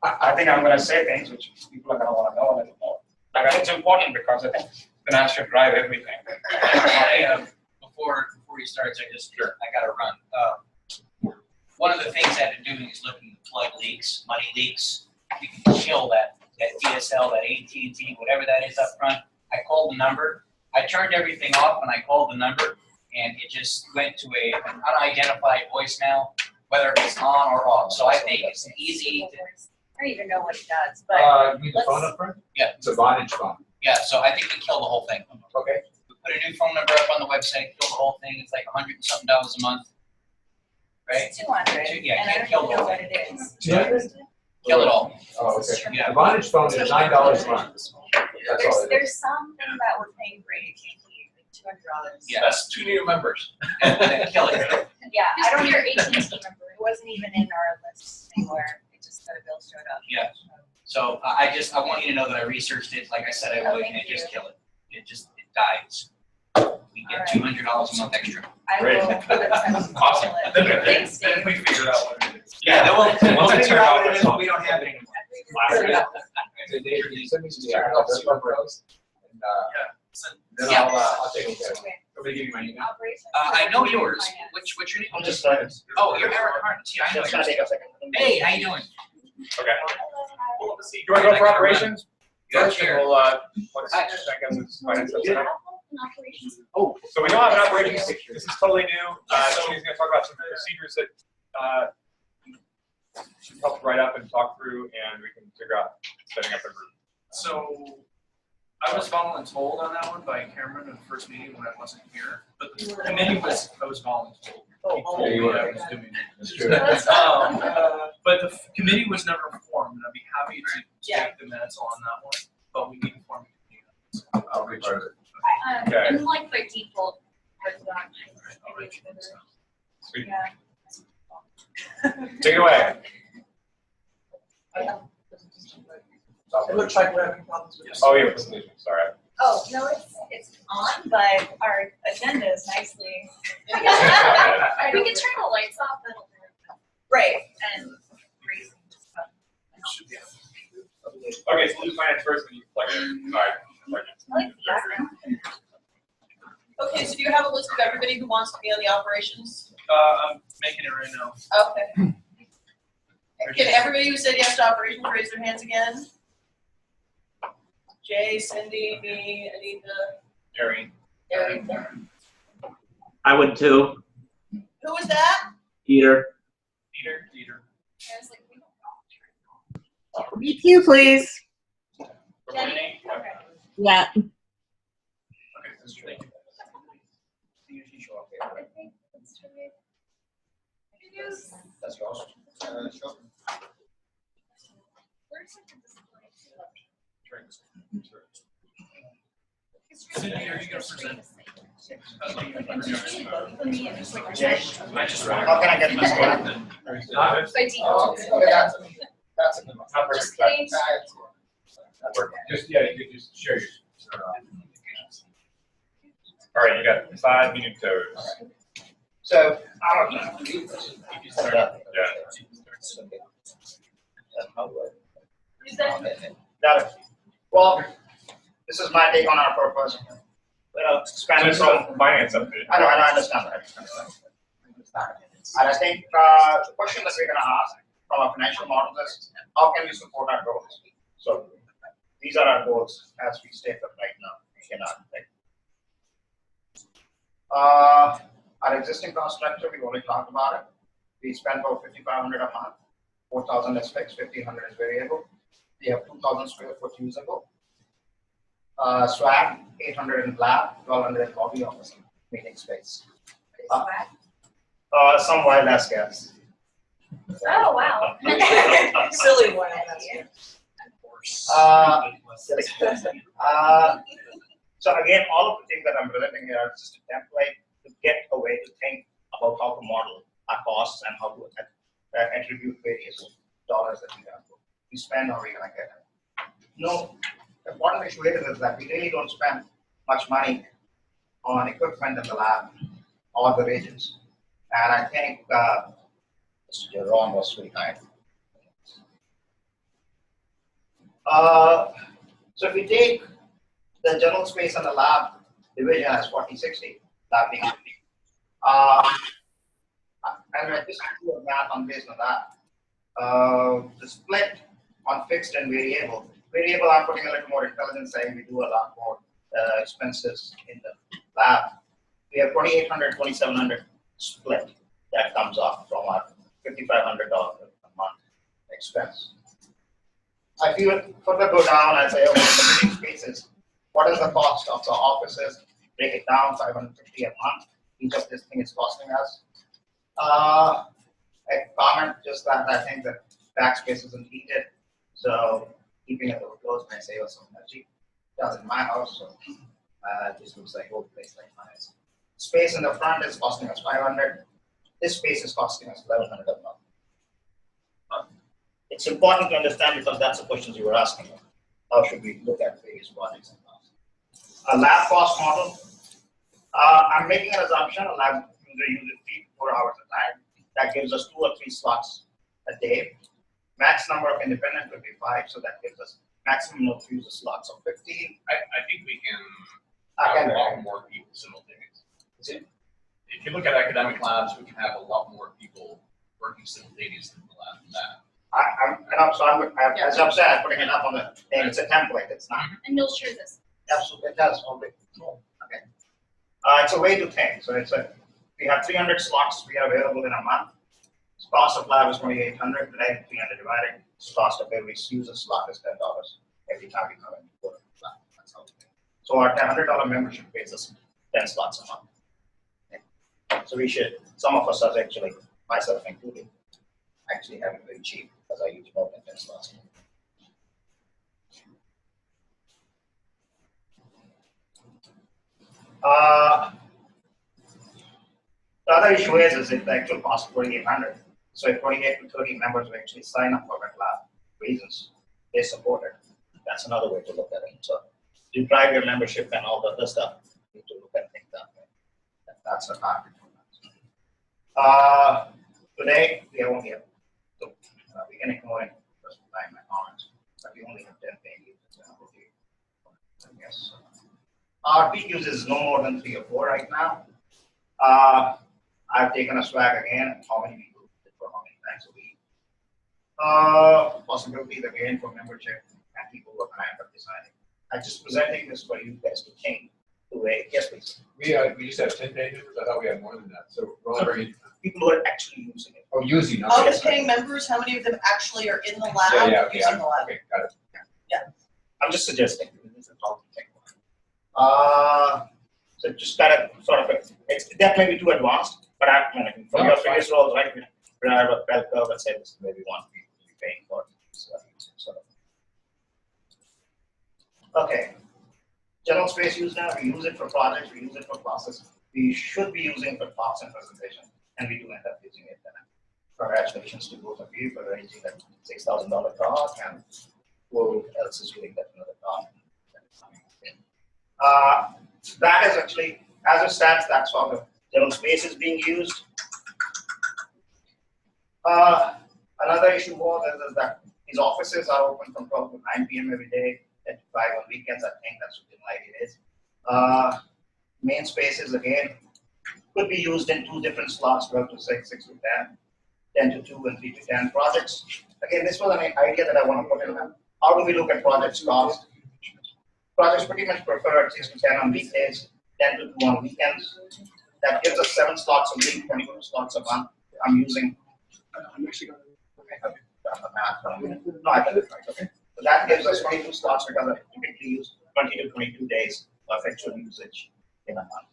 I think I'm going to say things which people are going to want to know a little more. Like, it's important because I think finance should drive everything. Before he starts, I gotta run. One of the things I've been doing is looking to plug leaks, money leaks. You can kill that DSL, that AT&T, whatever that is up front. I called the number. I turned everything off and I called the number, and it just went to an unidentified voicemail, whether it's on or off. So I think it's an easy. I don't even know what it does, but You need the phone up front? Yeah. It's a Vonage phone. Yeah, so I think we kill the whole thing. Okay. put a new phone number up on the website, kill the whole thing. It's like $100 and something a month, right? It's 200, Yeah, and I can't kill don't the know whole what thing. it is. Kill it all. Oh, okay. Yeah. The Vonage phone is $9 a month. That's all it is. There's something that we're paying for AT&T, like $200. Yeah. That's 2 new members. Kill it. Yeah, I don't Your even, AT&T member. it wasn't even in our list anywhere, it just, the bill showed up. Yeah. So I want you to know that I researched it, like I said I would, thank and you. just kill it. It dies. We get $200 a month extra. I Great. will put it on. Awesome. Thanks, Then Dave. we figure out what it is. Yeah, then we'll Once we figure turn out off what it the is, phone. but we don't have it anymore. So Dave, can you send me some that's what pros? And then Yeah. I'll take a look at it. Somebody give me my email. I know yours. What's your name? I'm just trying. Oh, you're Eric Hartness. Yeah, I know It's gonna yours. take a second. Hey, how you doing? Okay. You want to go for operations? Yeah, First, and sure. we'll, let's check out this finance stuff. Operations. Oh, so we don't have an operations, this is totally new. She's gonna talk about some procedures that, she helped write up and talk through, and we can figure out setting up a group. So I was voluntold on that one by Cameron in the first meeting when I wasn't here, but the committee was, I was voluntold. He told you me were. I was doing it. That's true. But the committee was never formed, and I'd be happy to Yeah. take the minutes on that one, but we need to form a committee. I'll be part of it. Okay. And like by default, for that. Sweet. Yeah. Take it away. It looks like we're having problems with this. Oh, yeah, presentation, sorry. Oh, no, it's on, but our agenda is nicely. We can turn the lights off, that'll do. Right, and raising stuff. Okay, so we'll do finance first, and you plug it in. All right. Plug it in. I like the background. Okay, so do you have a list of everybody who wants to be on the operations? I'm making it right now. Okay. Can everybody who said yes to operations raise their hands again? Jay, Cindy, me, Anita, Harry. Eric. I would too. Who was that? Peter. Peter. I was like, we don't know. Me too, please. Jenny? Okay. Yeah. Okay, thank you. You usually show up I here. think that's right. Yes. That's yours. Sure. Where's the display? Cindy, are you gonna present? For me, it was like. I just want. How can I get my score? By default. Okay, that's a good one. Not Just perfect. kidding. Just, yeah, you could just share your. All right, you got 5 minutes. So, Is that? got it. Well, this is my take on our purpose. Expanding Just from, some finance update. I know, I understand that. And I think the question that we're gonna ask from our financial model is, how can we support our goals? So these are our goals as we state them right now in our thing. Our existing cost structure, we've already talked about it. We spend about $5,500 a month. 4,000 is fixed, 1,500 is variable. We have 2,000 square foot usable. Swag, 800 in lab, 1,200 in lobby office meeting space. Some wild ass guess. Oh, wow. Silly one, that's it. So again, all of the things that I'm presenting here are just a template to get a way to think about how to model our costs and how to attribute various dollars that we spend or we're gonna get. No, the important issue here is that we really don't spend much money on equipment in the lab or the reagents. And I think Mr. Jerome was really kind. So if we take the general space in the lab division as 40-60, lab being 50. And I just do a math on based on that. The split on fixed and variable. Variable, I'm putting a little more intelligence saying we do a lot more expenses in the lab. We have 2,800, 2,700 split that comes off from our $5,500 a month expense. I feel further go down, I say, okay, the meeting spaces, what is the cost of the offices break it down, 550 a month. Each of this thing is costing us. A comment just that I think that backspace isn't heated, so keeping it close may save us some energy. It does in my house, so it just looks like old place like mine. Space in the front is costing us 500. This space is costing us 1100 a month. It's important to understand because that's the questions you were asking. How should we look at various projects and costs? A lab cost model. I'm making an assumption a lab user uses 3 to 4 hours a time. That gives us 2 or 3 slots a day. Max number of independent would be 5, so that gives us maximum number of user slots of 15. I think we can have a lot more people simultaneously. If you look at academic labs, we can have a lot more people working simultaneously in the lab than that. As I'm saying, I'm putting it up on the thing. It's a template. It's not. And you'll share this. Absolutely, it does. Okay. It's a way to think. So we have 300 slots we have available in a month. Cost of lab is 2,800 today. 300 divided. Cost of every user slot is $10 every time we come in. That's how we think. So our $100 membership pays us 10 slots a month. Okay. So we should. Some of us are actually, myself included, actually have it very cheap because I use more than 10 slots. The other issue is if the actual cost is 4,800. So if 28 to 30 members will actually sign up for that lab reasons, they support it. That's another way to look at it. So you drive your membership and all the other stuff, you need to look at things that way. That's a target. Today we only have, we can ignore it first time my comments, but we only have 10 paying users. Yes. Our peak users is no more than 3 or 4 right now. I've taken a swag again, how many people use it for how many times a week. Possibilities again for membership and people who are kind of deciding. I'm just presenting this for you guys to think. Yes, please. We used to have 10 paying members. I thought we had more than that. So we're already people who are actually using it. Oh, using. Of the paying members, how many of them actually are in the lab Okay, using the lab? Okay, got it. Yeah. I'm just suggesting. So just kind of sort of that may be too advanced, but from your previous roles, right? We have a bell curve that says maybe one people to be paying for it. So, okay. General space use now, we use it for projects, we use it for classes. We should be using it for talks and presentations, and we do end up using it. Congratulations to both of you for arranging that $6,000 talk, and who else is doing that another talk. That is actually, as it stands, that's how the general space is being used. Another issue was is that these offices are open from 12 to 9 p.m. every day, 10 to 5 on weekends. I think that's what like it is. Main spaces again could be used in 2 different slots, 12 to 6, 6 to 10, 10 to 2, and 3 to 10 projects. Again, this was an idea that I want to put in. How do we look at projects cost? Projects pretty much prefer 6 to 10 on weekdays, 10 to 2 on weekends. That gives us 7 slots a week, 22 slots a month. I'm using. I'm actually going to no, I got it right. Okay. So that gives us 22 slots because I typically use 20 to 22 days of actual usage in a month.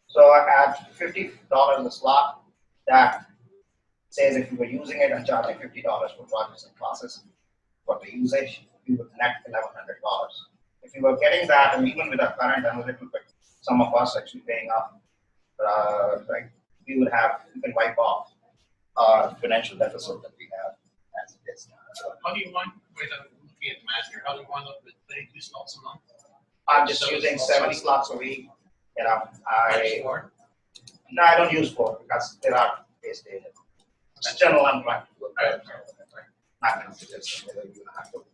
So at $50 a slot, that says if you were using it and charging $50 for projects and classes for the usage, you would net $1,100. If you were getting that, and even with our current and a little bit, some of us actually paying up, right, we would have, we can wipe off our financial deficit that we have as it is now. So how do you want, looking at the math here, how do you want to look at 32 slots a month? I'm just using 7 slots a week. You know, no, I don't use 4 because there are base data. It's general, I'm trying to look at not going to suggest whether you have to.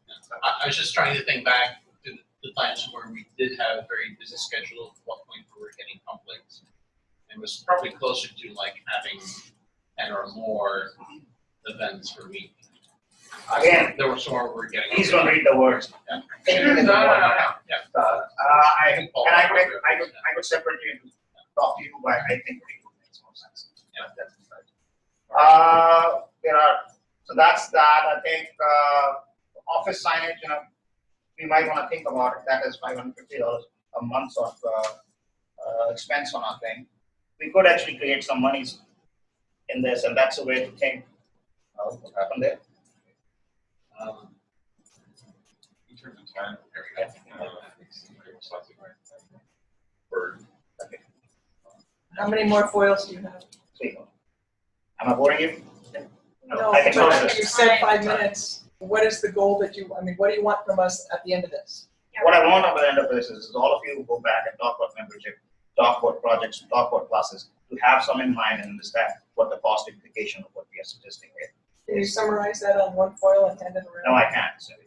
I was just trying to think back to the times where we did have a very busy schedule, at what point we were getting conflicts. It was probably closer to like having 10 or more events per week. Again, there were some where we were getting. Please don't read the words. Yeah. Yeah. I could separately talk to you, but I think it makes more sense. Yeah, that's right. So that's that. I think office signage, you know, we might want to think about it. That is $550 a month of expense on our thing. We could actually create some monies in this, and that's a way to think. What happened there? In terms of time, How many more foils do you have? 3 more. Am I boring you? No, I can but tell you. you said 5 minutes. What is the goal that you, I mean, what do you want from us at the end of this? What I want at the end of this is all of you go back and talk about membership, talk about projects, talk about classes, to have some in mind and understand what the cost implication of what we are suggesting here. Can you summarize that on one foil and hand it around? No, I can't. Sorry.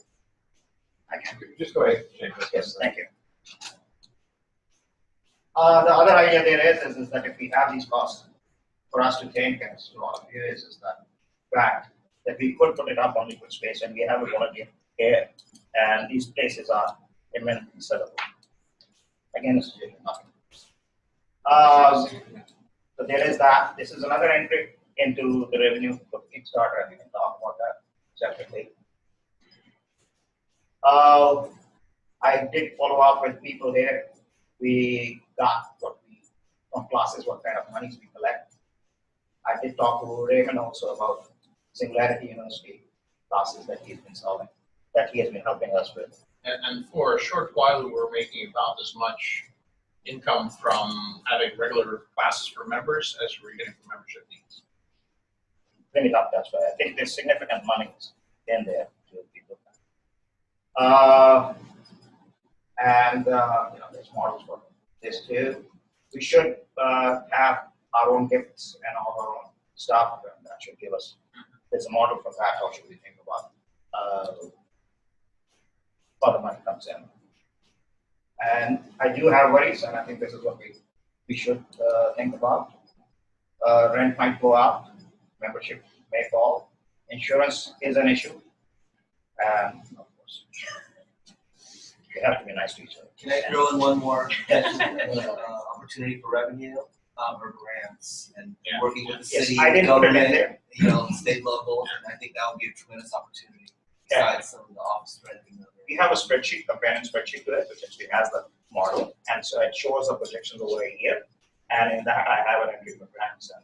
I can't. Just go ahead, James. Yes, thank you. The other idea there is that if we have these costs, for us to think, as a lot of you is that fact that we could put it up on liquid space and we have a volunteer here, and these places are imminently sellable. Again, it's nothing. So there is that. This is another entry into the revenue for Kickstarter, and we can talk about that separately. I did follow up with people here. We got from classes what kind of monies we collect. I did talk to Raymond also about Singularity University classes that he's been solving, that he has been helping us with. And for a short while, we were making about as much income from having regular classes for members as we were getting from membership fees. Bring it up, that's why I think there's significant money in there to be looked at. There's models for this too. We should have our own gifts and all our own stuff, and that should give us, there's a model for that. How should we think about how the money comes in? And I do have worries, and I think this is what we should think about. Rent might go up, membership may fall, insurance is an issue, and of course, we have to be nice to each other. Can I throw in one more opportunity for revenue or grants and working with the city, I didn't put it in there. State, local, and I think that would be a tremendous opportunity. Besides some of the office renting. We have a spreadsheet, companion spreadsheet to it, which actually has the model, and so it shows the projections over a year. And in that, I have an entry for grants and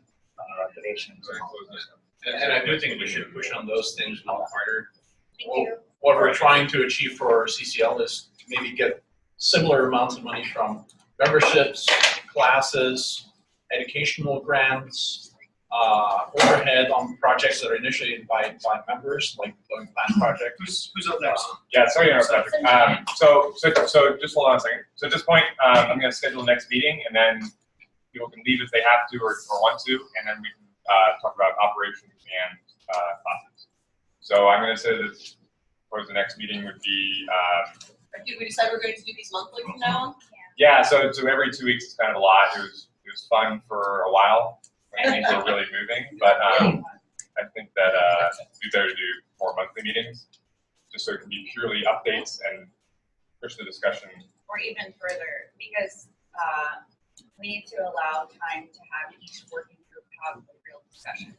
regulations and all those stuff. And I do think we should push on those things a little harder. Thank you. What we're trying to achieve for CCL is to maybe get similar amounts of money from memberships, classes, educational grants, overhead on projects that are initiated by members, like going plan projects. Who's up next? Yeah, sorry to interrupt, Patrick. So just hold on a second. So at this point, I'm going to schedule the next meeting, and then people can leave if they have to or want to, and then we can talk about operations and classes. So I'm going to say that towards the next meeting would be. Did we decide we're going to do these monthly from now on? Yeah, so every 2 weeks is kind of a lot. It was fun for a while when things were really moving, but I think that we better do more monthly meetings, just so it can be purely updates and push the discussion. Or even further, because we need to allow time to have each working group have a real discussion.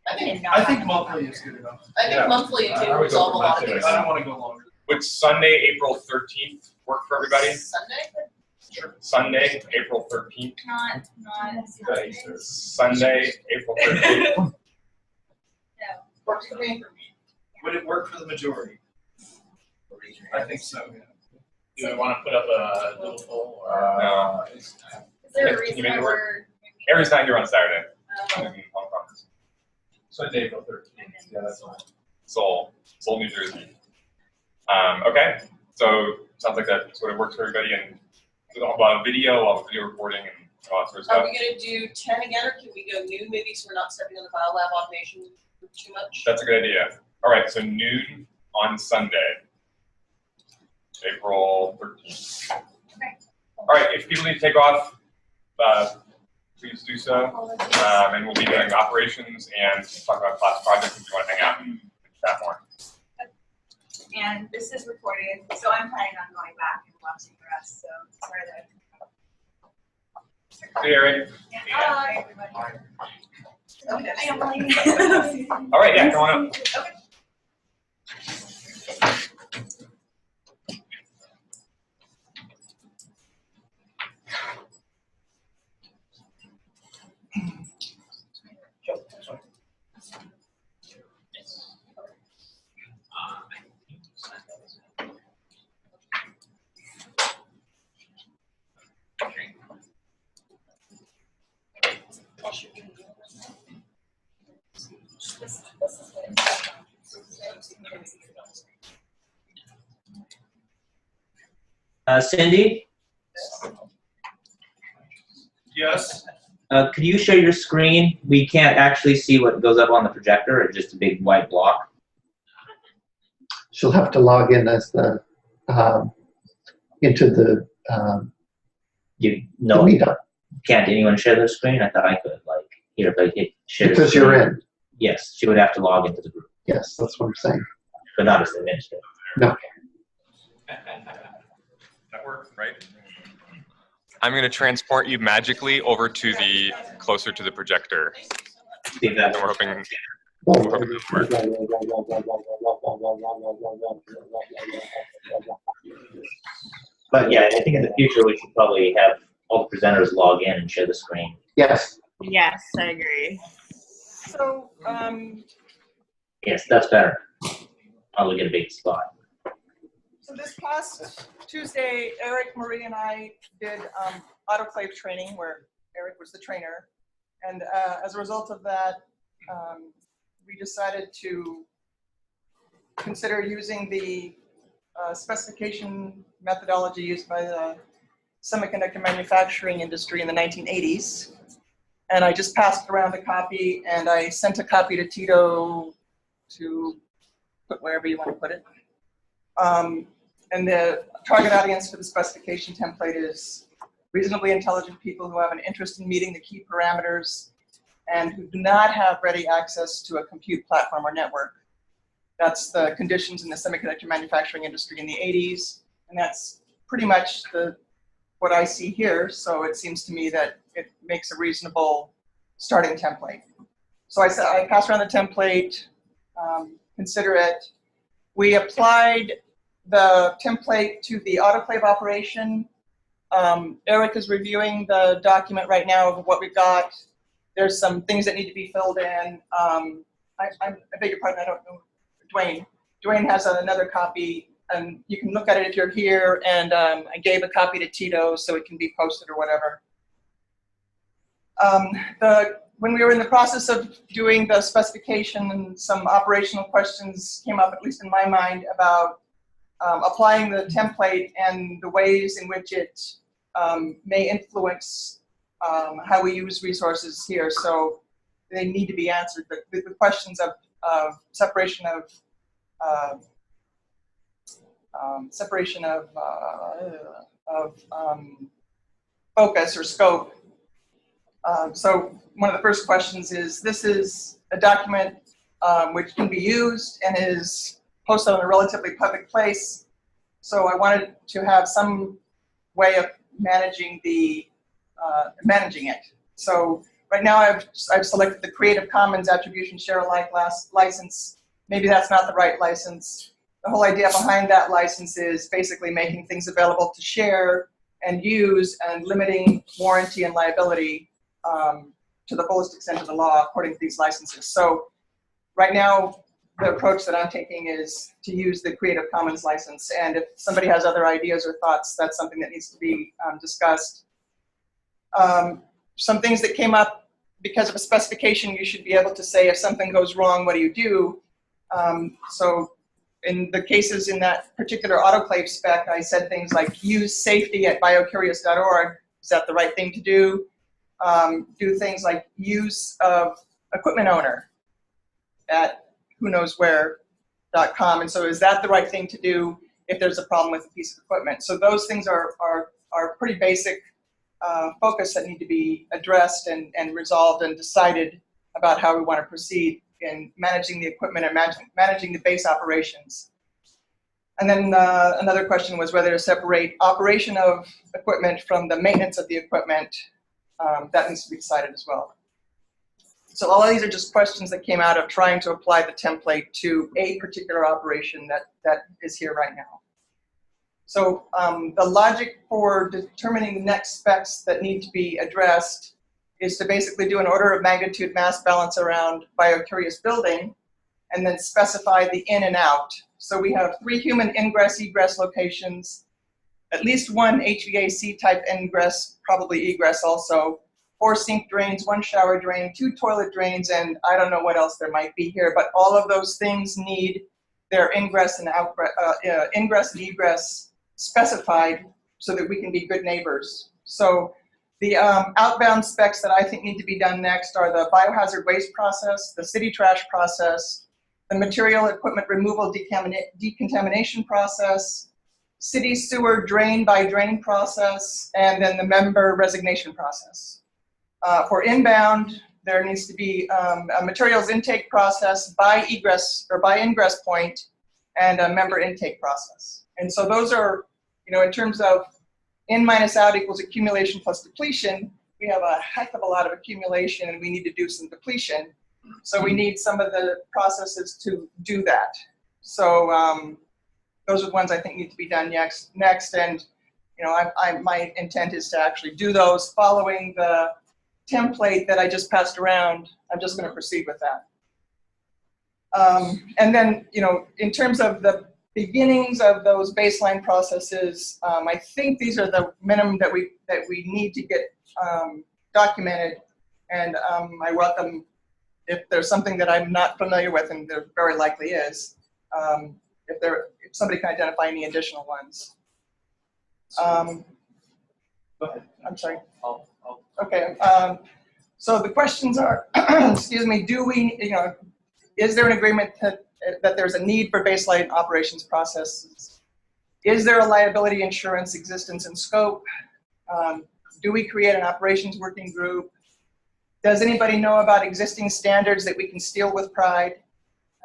I think monthly is good enough. I think monthly can resolve a lot of things. I don't want to go longer. Would Sunday, April 13th work for everybody? Sunday? Sure. Sunday, April 13th. Not Sunday, April 13th. No. Works for me. Would it work for the majority? I think so, yeah. Do we want to put up a little poll? No. Is there a Can reason you make why it work? we're? Aries not here on Saturday. Sunday, April 13th. Yeah, that's fine. Seoul, New Jersey. Okay, so sounds like that sort of works for everybody, and about video recording, and all that sort of stuff. Are we going to do 10 again, or can we go noon maybe so we're not stepping on the biolab automation too much? That's a good idea. All right, so noon on Sunday, April 13th. Okay. All right, if people need to take off, please do so. And we'll be doing operations and talk about class projects if you want to hang out and chat more. And this is recorded, so I'm planning on going back and watching the rest, so sorry that. See you, Eric. Yeah. Bye, everybody. Okay. I don't really. All right, yeah, come on up. Okay. Cindy, Yes. could you share your screen? We can't actually see what goes up on the projector. It's just a big white block. She'll have to log in as the into the No, meetup can't anyone share their screen? I thought I could. Like here, if I hit share because screen, you're in. Yes, she would have to log into the group. Yes, that's what I'm saying. But not as the administrator. No. That works, right? I'm going to transport you magically over to the closer to the projector. See that? And we're hoping that'll work. But yeah, I think in the future we should probably have all the presenters log in and share the screen. Yes. Yes, I agree. So, Yes, that's better. Probably get a big spot. so this past Tuesday, Eric, Marie, and I did autoclave training where Eric was the trainer. And as a result of that, we decided to consider using the specification methodology used by the semiconductor manufacturing industry in the 1980s. And I just passed around a copy, and I sent a copy to Tito to put wherever you want to put it. And the target audience for the specification template is reasonably intelligent people who have an interest in meeting the key parameters and who do not have ready access to a compute platform or network. That's the conditions in the semiconductor manufacturing industry in the 80s, and that's pretty much what I see here. So it seems to me that it makes a reasonable starting template. So I said I pass around the template, consider it. We applied the template to the autoclave operation. Eric is reviewing the document right now of what we've got. There's some things that need to be filled in. I beg your pardon, I don't know. Dwayne has another copy, and you can look at it if you're here, and I gave a copy to Tito so it can be posted or whatever. When we were in the process of doing the specification, and some operational questions came up, at least in my mind, about applying the template and the ways in which it may influence how we use resources here. So they need to be answered. The questions of separation of focus or scope. So one of the first questions is, this is a document which can be used and is posted on a relatively public place. So I wanted to have some way of managing managing it. So right now I've selected the Creative Commons Attribution Share Alike license. Maybe that's not the right license. The whole idea behind that license is basically making things available to share and use and limiting warranty and liability to the fullest extent of the law according to these licenses. So right now, the approach that I'm taking is to use the Creative Commons license. And if somebody has other ideas or thoughts, that's something that needs to be discussed. Some things that came up because of a specification, you should be able to say if something goes wrong, what do you do? So in the cases in that particular autoclave spec, I said things like use safety at biocurious.org. Is that the right thing to do? Do things like use of equipment owner at who knows where.com. And so is that the right thing to do if there's a problem with a piece of equipment? So those things are pretty basic focus that need to be addressed and resolved and decided about how we want to proceed in managing the equipment and managing the base operations. And then another question was whether to separate operation of equipment from the maintenance of the equipment. That needs to be decided as well. So all of these are just questions that came out of trying to apply the template to a particular operation that is here right now. So the logic for determining the next specs that need to be addressed is to basically do an order of magnitude mass balance around BioCurious building and then specify the in and out. So we have 3 human ingress egress locations, at least 1 HVAC type ingress, probably egress also, 4 sink drains, 1 shower drain, 2 toilet drains, and I don't know what else there might be here, but all of those things need their ingress and egress specified so that we can be good neighbors. So the outbound specs that I think need to be done next are the biohazard waste process, the city trash process, the material equipment removal decontamination process, city sewer drain by drain process, and then the member resignation process. For inbound, there needs to be a materials intake process by egress or by ingress point and a member intake process. And so those are, in terms of in minus out equals accumulation plus depletion, we have a heck of a lot of accumulation and we need to do some depletion. So we need some of the processes to do that. So those are the ones I think need to be done next. And my intent is to actually do those following the template that I just passed around. I'm just going to proceed with that. And then, in terms of the beginnings of those baseline processes, I think these are the minimum that we need to get documented. And I welcome if there's something that I'm not familiar with, and there very likely is, if somebody can identify any additional ones. Go ahead. I'm sorry. Okay. So the questions are, excuse me, do we, is there an agreement that there's a need for baseline operations processes? Is there a liability insurance existence and scope? Do we create an operations working group? Does anybody know about existing standards that we can steal with pride?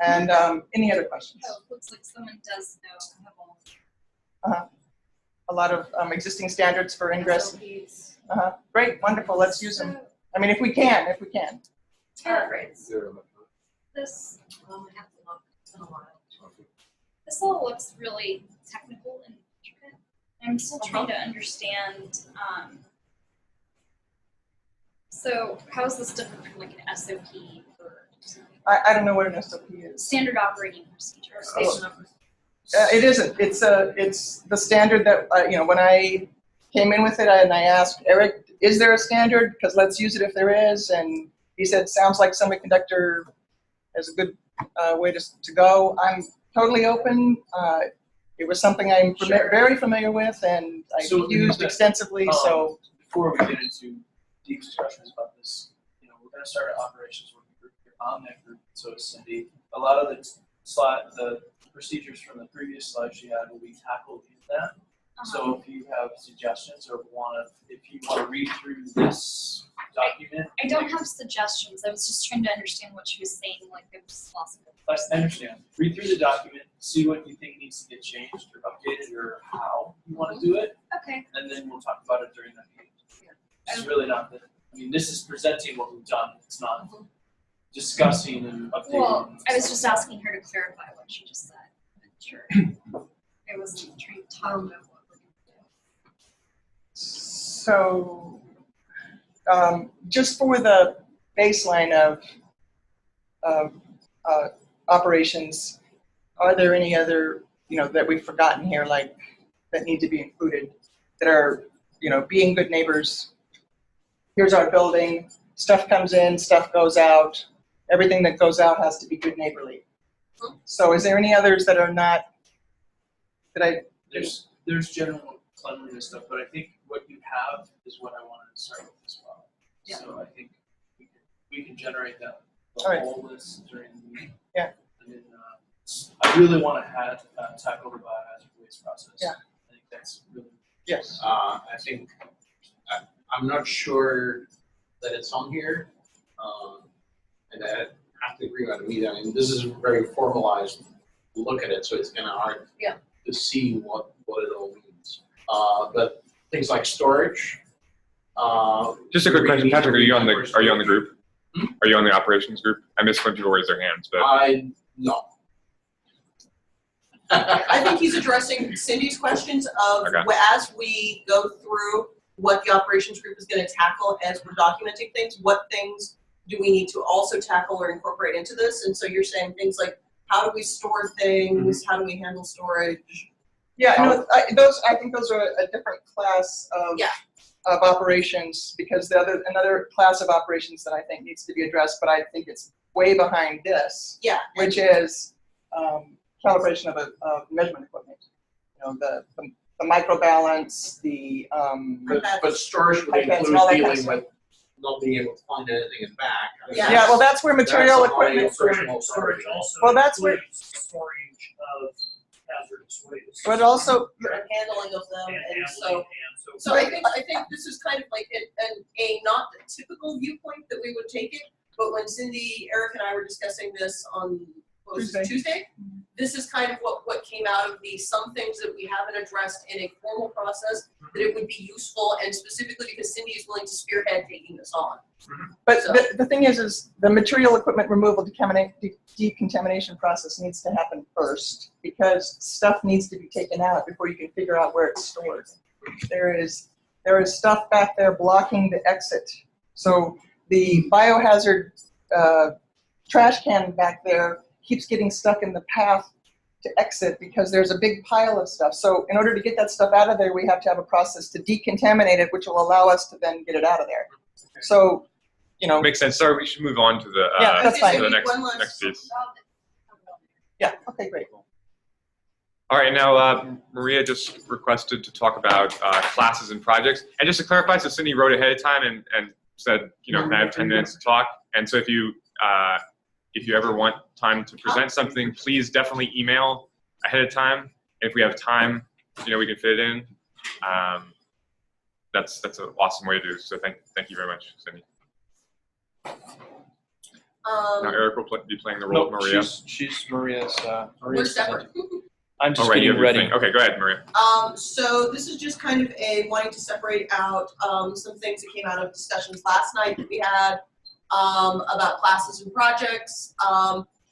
And any other questions? Oh, looks like someone does know. A lot of existing standards for ingress. Great, wonderful, let's use them. I mean, if we can. This, I have to look, it's been a while. This all looks really technical and intricate. I'm still trying to understand, so how is this different from like an SOP for something? I don't know what an SOP is. Standard operating procedure. It isn't. It's the standard that when I came in with it and I asked Eric, is there a standard? Because let's use it if there is. And he said, sounds like semiconductor is a good way to go. I'm totally open. It was something I'm very familiar with and I used extensively. So before we get into deep discussions about this, we're going to start an operations working group here on that group. So is Cindy. A lot of the procedures from the previous slides she had will be tackled in that. So if you have suggestions or if you want to read through this document. I don't have suggestions. I was just trying to understand what she was saying, like it was possible. I understand. Read through the document, see what you think needs to get changed or updated or how you want to do it. Okay. And then we'll talk about it during that meeting. It's really not this is presenting what we've done. It's not discussing and updating. Well, I was just asking her to clarify what she just said. Sure. I wasn't trying to talk about what we're going to do. So, just for the baseline of operations, are there any other, that we've forgotten here, like that need to be included, that are, being good neighbors? Here's our building, stuff comes in, stuff goes out. Everything that goes out has to be good neighborly. So is there any others that are not, There's general cleanliness stuff, but I think what you have is what I wanted to start with as well. Yeah. So I think we can generate the whole list during the meeting. Yeah. And then I really want to tackle the biohazard waste process. Yeah. I think that's really. Yes. I think I'm not sure that it's on here, and I have to agree with me. I mean, this is a very formalized look at it, so it's kind of hard to see what it all means. But things like storage. Just a quick question, Patrick. Are you on the group? Are you on the operations group? I missed when people raise their hands, but no. I think he's addressing Cindy's questions of as we go through what the operations group is going to tackle as we're documenting things, what things do we need to also tackle or incorporate into this? And so you're saying things like, how do we store things? How do we handle storage? Yeah, no, I think those are a different class of operations, because another class of operations that I think needs to be addressed, but I think it's way behind this. Yeah. Which is calibration of measurement equipment. The the microbalance, the But storage would iPads and include all that kind of dealing stuff. with not being able to find anything in back. I mean, Yeah, well, that's where material that's a high equipment. operational Storage priority. also Well, that's where- includes storage of hazardous waste. But also, And handling of them, and handling, so. and So I think this is kind of like a not typical viewpoint that we would take it, but when Cindy, Eric, and I were discussing this on, what was it, Tuesday? This is kind of what came out of some things that we haven't addressed in a formal process, that it would be useful, and specifically because Cindy is willing to spearhead taking this on. but the thing is the material equipment removal decontamination process needs to happen first, because stuff needs to be taken out before you can figure out where it's stored. There is stuff back there blocking the exit. So the biohazard trash can back there keeps getting stuck in the path to exit because there's a big pile of stuff. So in order to get that stuff out of there, we have to have a process to decontaminate it, which will allow us to then get it out of there. So, you know. Makes sense. Sorry, we should move on to the, Yeah, that's fine. to the next piece. Yeah, okay, great. All right, now Maria just requested to talk about classes and projects. And just to clarify, so Cindy wrote ahead of time and said, you know, can I have 10 minutes to talk? And so if you ever want time to present something, please definitely email ahead of time. If we have time, you know, we can fit it in. That's an awesome way to do it. So thank you very much, Cindy. Now Eric will be playing the role of Maria. She's Maria's. We're separate. I'm just you getting have your ready. thing. Okay, go ahead, Maria. So this is just kind of wanting to separate out some things that came out of discussions last night that we had about classes and projects.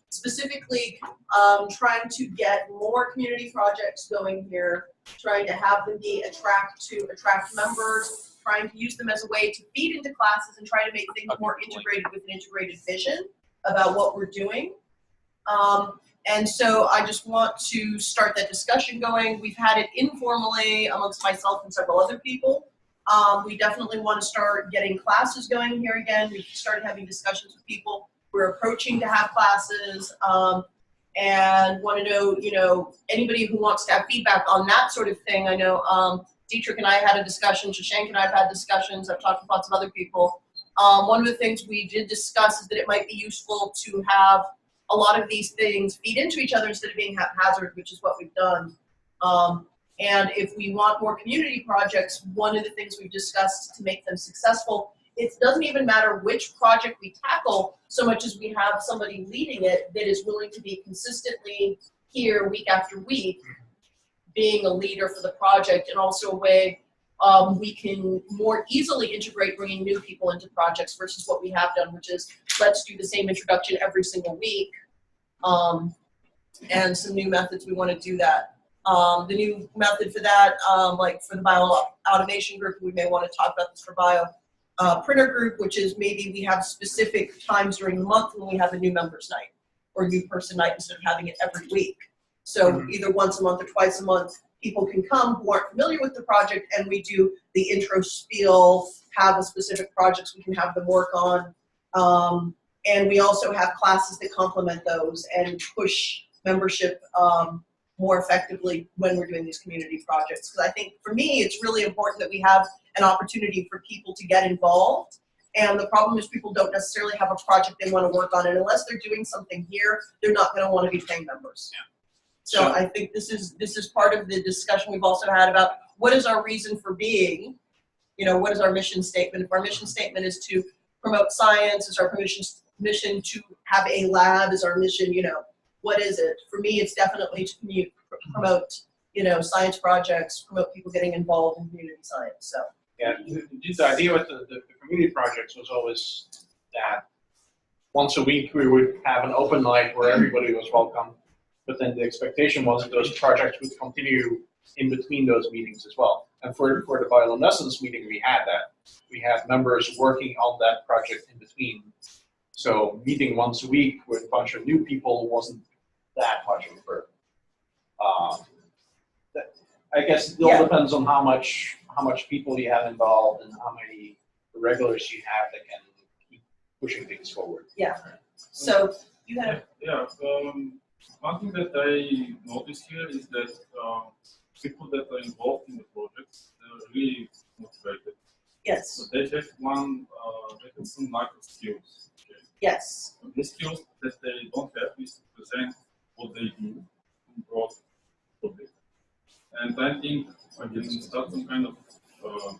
Specifically, trying to get more community projects going here, trying to have them attract members, trying to use them as a way to feed into classes and try to make things more integrated with an integrated vision about what we're doing. And so I just want to start that discussion going. We've had it informally amongst myself and several other people. We definitely want to start getting classes going here again. We started having discussions with people. We're approaching to have classes, and want to know, you know, anybody who wants to have feedback on that sort of thing. I know Dietrich and I had a discussion, Shashank and I have had discussions, I've talked with lots of other people. One of the things we did discuss is that it might be useful to have a lot of these things feed into each other instead of being haphazard, which is what we've done. And if we want more community projects, one of the things we've discussed to make them successful, it doesn't even matter which project we tackle, so much as we have somebody leading it that is willing to be consistently here week after week, being a leader for the project, and also a way we can more easily integrate bringing new people into projects versus what we have done, which is let's do the same introduction every single week, and some new methods we want to do that. The new method for that, like for the bio-automation group, we may want to talk about this for printer group, which is maybe we have specific times during the month when we have a new members night or new person night instead of having it every week. So either once a month or twice a month, people can come who aren't familiar with the project, and we do the intro spiel, have a specific projects we can have them work on. And we also have classes that complement those and push membership more effectively when we're doing these community projects. Because I think for me, it's really important that we have an opportunity for people to get involved. And the problem is people don't necessarily have a project they want to work on. And unless they're doing something here, they're not going to want to be paying members. Yeah. So I think this is part of the discussion we've also had about what is our reason for being, you know, what is our mission statement? If our mission statement is to promote science, is our mission to have a lab, is our mission, you know, what is it? For me, it's definitely to promote, you know, science projects, promote people getting involved in community science, so. Yeah, the idea with the community projects was always that once a week we would have an open night where everybody was welcome, but then the expectation was that those projects would continue in between those meetings as well. And for the bioluminescence meeting, we had that. We had members working on that project in between. So meeting once a week with a bunch of new people wasn't that much of a burden. I guess it all depends on how much people you have involved and how many regulars you have that can keep pushing things forward. Yeah. So you had one thing that I noticed here is that people that are involved in the project, they're really motivated. Yes. So they have they have some lack of skills. Okay? Yes. The skills that they don't have is to present what they do in broad public. And I think I can start some kind of, because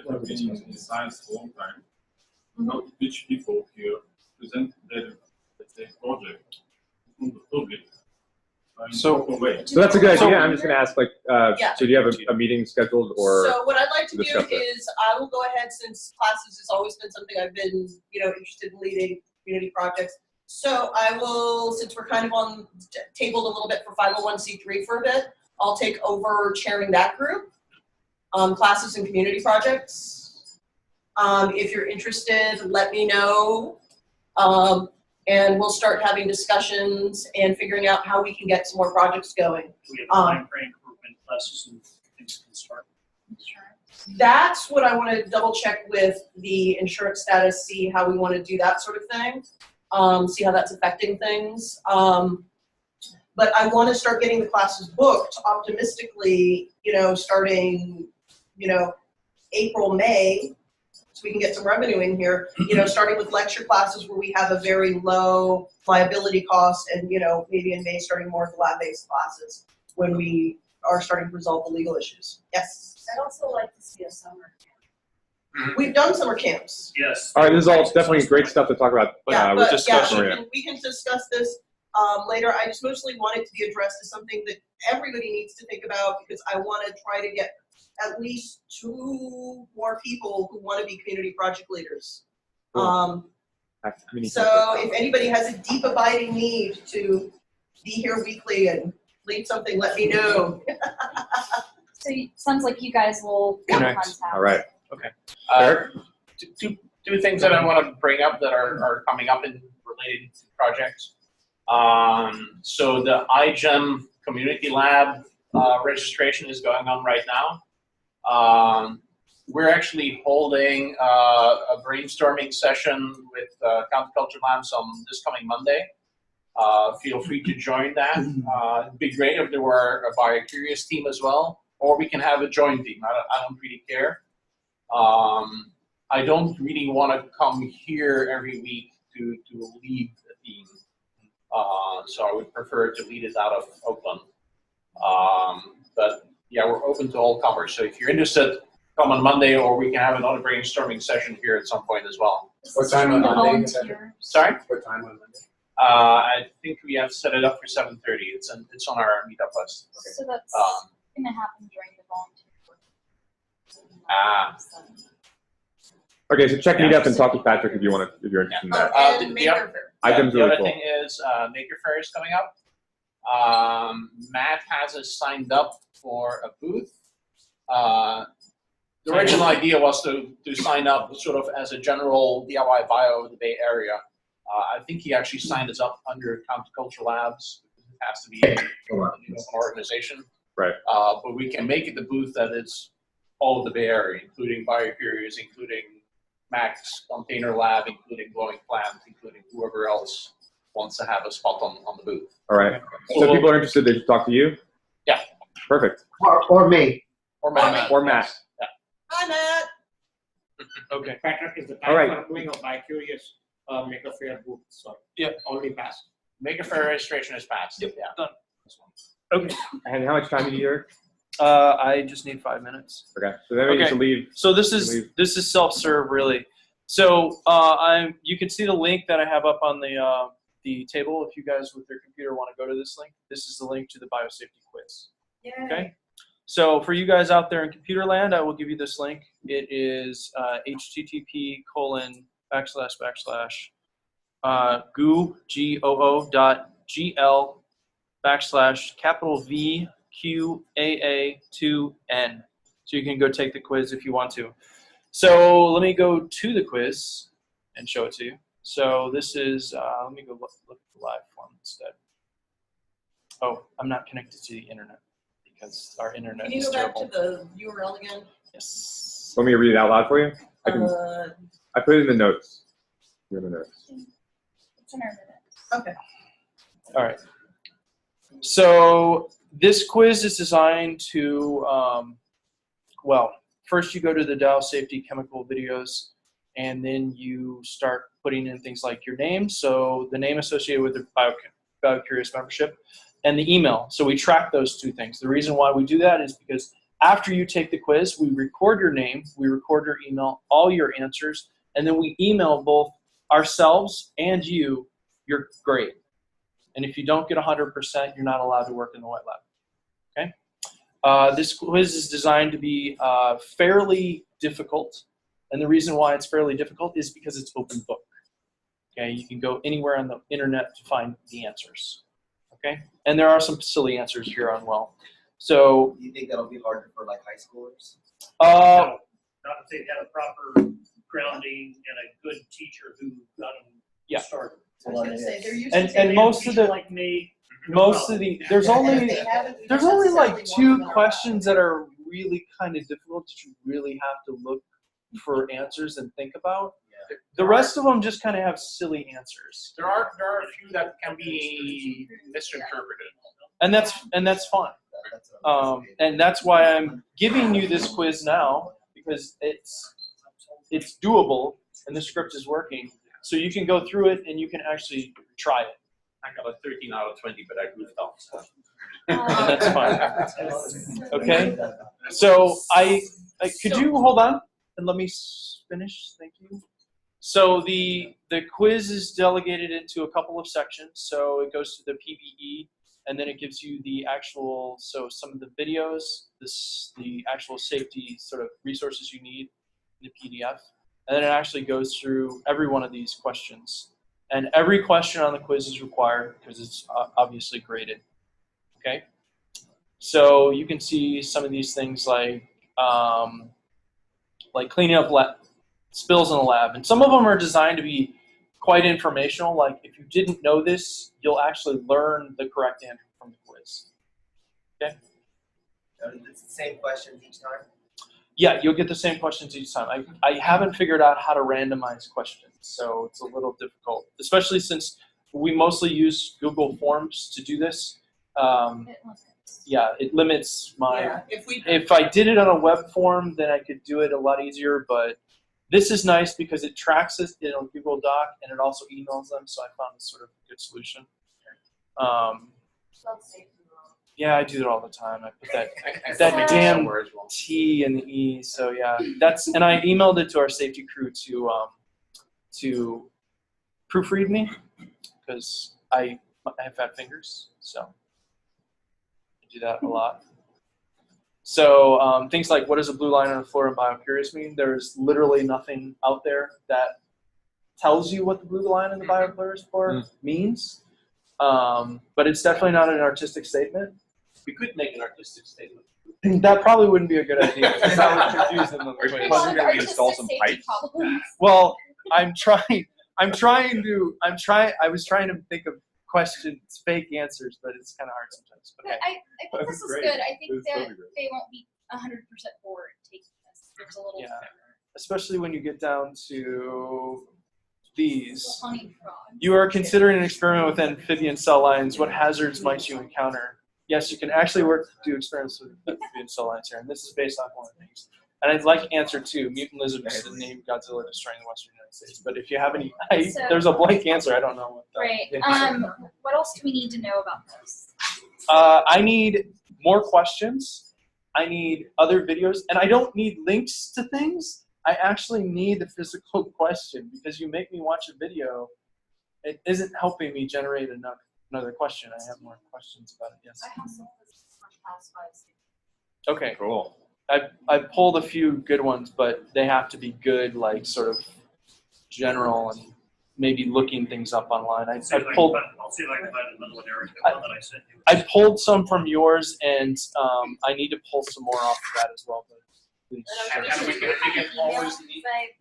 I have been in science for a long time, how to teach people here, present their, let's say, project to the public. So that's a good idea. I'm just going to ask, like, Yeah. so do you have a meeting scheduled or? So what I'd like to do discuss it? is I will go ahead, since classes has always been something I've been, interested in leading community projects. So I will, since we're kind of on tabled a little bit for 501c3 for a bit, I'll take over chairing that group, classes and community projects. If you're interested, let me know. And we'll start having discussions and figuring out how we can get some more projects going. Do we have a time frame for when classes and things can start? That's what I want to double check with the insurance status, see how we want to do that sort of thing, see how that's affecting things. But I want to start getting the classes booked optimistically, starting, April, May, so we can get some revenue in here, starting with lecture classes where we have a very low liability cost and, maybe in May starting more of the lab-based classes when we are starting to resolve the legal issues. Yes? I'd also like to see a summer camp. We've done summer camps. Yes. All right, this is all definitely great stuff to talk about with discussion. We can discuss this later. I just mostly want it to be addressed as something that everybody needs to think about because I want to try to get at least 2 more people who want to be community project leaders. So if anybody has a deep abiding need to be here weekly and lead something, let me know. So it sounds like you guys will contact. All right. Okay. Two things that I want to bring up that are coming up in related to projects. So the iGEM Community Lab registration is going on right now. We're actually holding a brainstorming session with Counterculture Labs on this coming Monday. Feel free to join that. It'd be great if there were a BioCurious team as well, or we can have a joint team. I don't really care. I don't really want to come here every week to lead the team. So I would prefer to lead it out of Oakland. But yeah, we're open to all comers. So if you're interested, come on Monday, or we can have another brainstorming session here at some point as well. What time on Monday? Sorry? What time on Monday? I think we have set it up for 7:30. It's on our meetup list. So that's going to happen during the volunteer. Okay, so check Meetup and talk to Patrick if you're interested in that. The other thing is Maker Faire is coming up. Matt has us signed up for a booth. The original idea was to sign up sort of as a general DIY bio of the Bay Area. I think he actually signed us up under Counterculture Labs. It has to be an organization. Right. But we can make it the booth that is all of the Bay Area, including BioCurious, including Max Container Lab, including Glowing Plant, including whoever else wants to have a spot on the booth. All right. So if people are interested, they should talk to you? Yeah. Perfect. Or me. Or Matt. Or Matt. Yeah. Hi, Matt. Okay. Patrick, is the All time right. for doing a BioCurious Maker Faire booth? So already passed. Maker Faire registration is passed. Yep. Yeah. Done. Okay. And how much time do you need, Eric? I just need 5 minutes. Okay. So then we need to leave. So this is self-serve really. So you can see the link that I have up on the table. If you guys with your computer want to go to this link, this is the link to the biosafety quiz. Yay. Okay. So for you guys out there in computer land, I will give you this link. It is http://goo.gl/VQAA2N. So you can go take the quiz if you want to. So let me go to the quiz and show it to you. So this is, let me go look at the live form instead. Oh, I'm not connected to the internet because our internet Can you is go back terrible. to the URL again? Yes. Want me to read it out loud for you? I can. I put it in the notes. Here in the notes. It's in our minutes. Okay. All right. So This quiz is designed to, well, first you go to the Dow Safety Chemical videos, and then you start putting in things like your name, so the name associated with the BioCurious membership, and the email. So we track those two things. The reason why we do that is because after you take the quiz, we record your name, we record your email, all your answers, and then we email both ourselves and you your grade. And if you don't get 100%, you're not allowed to work in the wet lab. Okay? This quiz is designed to be fairly difficult. And the reason why it's fairly difficult is because it's open book. Okay, you can go anywhere on the internet to find the answers. Okay, and there are some silly answers here on well. So, do you think that'll be harder for like high schoolers? No, not if they had a proper grounding and a good teacher who got them started. I was gonna say, they're used to and most of the like me. most of the there's only like 2 questions that are really kind of difficult that you really have to look for answers and think about. The rest of them just kind of have silly answers. There are a few that can be misinterpreted. And that's fine. And that's why I'm giving you this quiz now, because it's doable and the script is working. So you can go through it and you can actually try it. I got a 13 out of 20, but I goofed off. So. And that's fine. Okay? So could you hold on and let me finish? Thank you. So the quiz is delegated into a couple of sections. So it goes to the PBE, and then it gives you the actual, so some of the videos, the actual safety sort of resources you need in the PDF. And then it actually goes through every one of these questions. And every question on the quiz is required because it's obviously graded. Okay? So you can see some of these things like cleaning up spills in the lab. And some of them are designed to be quite informational. Like if you didn't know this, you'll actually learn the correct answer from the quiz. Okay? It's the same questions each time? Yeah, you'll get the same questions each time. I haven't figured out how to randomize questions, so it's a little difficult, especially since we mostly use Google Forms to do this. Yeah, it limits my... Yeah, if I did it on a web form, then I could do it a lot easier, but this is nice because it tracks it in a Google Doc and it also emails them, so I found this sort of a good solution. Yeah, I do it all the time. I put that damn T and the E, so yeah. And I emailed it to our safety crew to proofread me, because I have fat fingers, so I do that a lot. So things like, what does a blue line on the floor in BioCurious mean? There's literally nothing out there that tells you what the blue line in the BioCurious floor means. But it's definitely not an artistic statement. We could make an artistic statement. That probably wouldn't be a good idea, because that would confuse them. Are you supposed to install some pipes? Well, I was trying to think of questions, fake answers, but it's kind of hard sometimes. But I think this is good. I think that they won't be 100% bored taking this. There's a little Especially when you get down to these. You are considering an experiment with amphibian cell lines. What hazards might you encounter? Yes, you can actually do experiments with amphibian cell lines here, and this is based off one of the things. And I'd like answer 2. Mutant lizards that named Godzilla destroying the western United States. But if you have any, there's a blank answer. I don't know what. Right. What else do we need to know about this? I need more questions. I need other videos, and I don't need links to things. I actually need the physical question, because you make me watch a video, it isn't helping me generate another question. I have more questions about it. Yes. I have some classifieds. Okay. Cool. I pulled a few good ones, but they have to be good, like sort of general and maybe looking things up online. I'll see if I can find another one, Eric, the one that I sent you. I pulled some from yours, and I need to pull some more off of that as well. But please. And we can always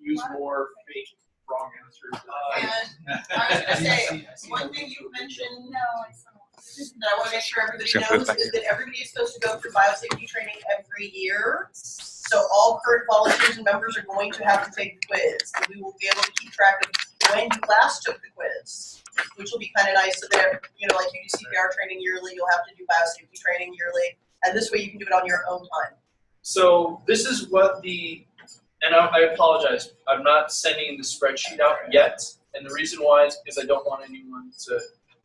use more fake wrong answers. And I was gonna say, one thing you mentioned that I wanna make sure everybody knows is that everybody is supposed to go through biosafety training every year. So all current volunteers and members are going to have to take the quiz. And we will be able to keep track of when you last took the quiz. which will be kind of nice. So there, you know, like you do CPR training yearly, you'll have to do biosafety training yearly, and this way you can do it on your own time. So this is what and I apologize, I'm not sending the spreadsheet out yet, and the reason why is because I don't want anyone to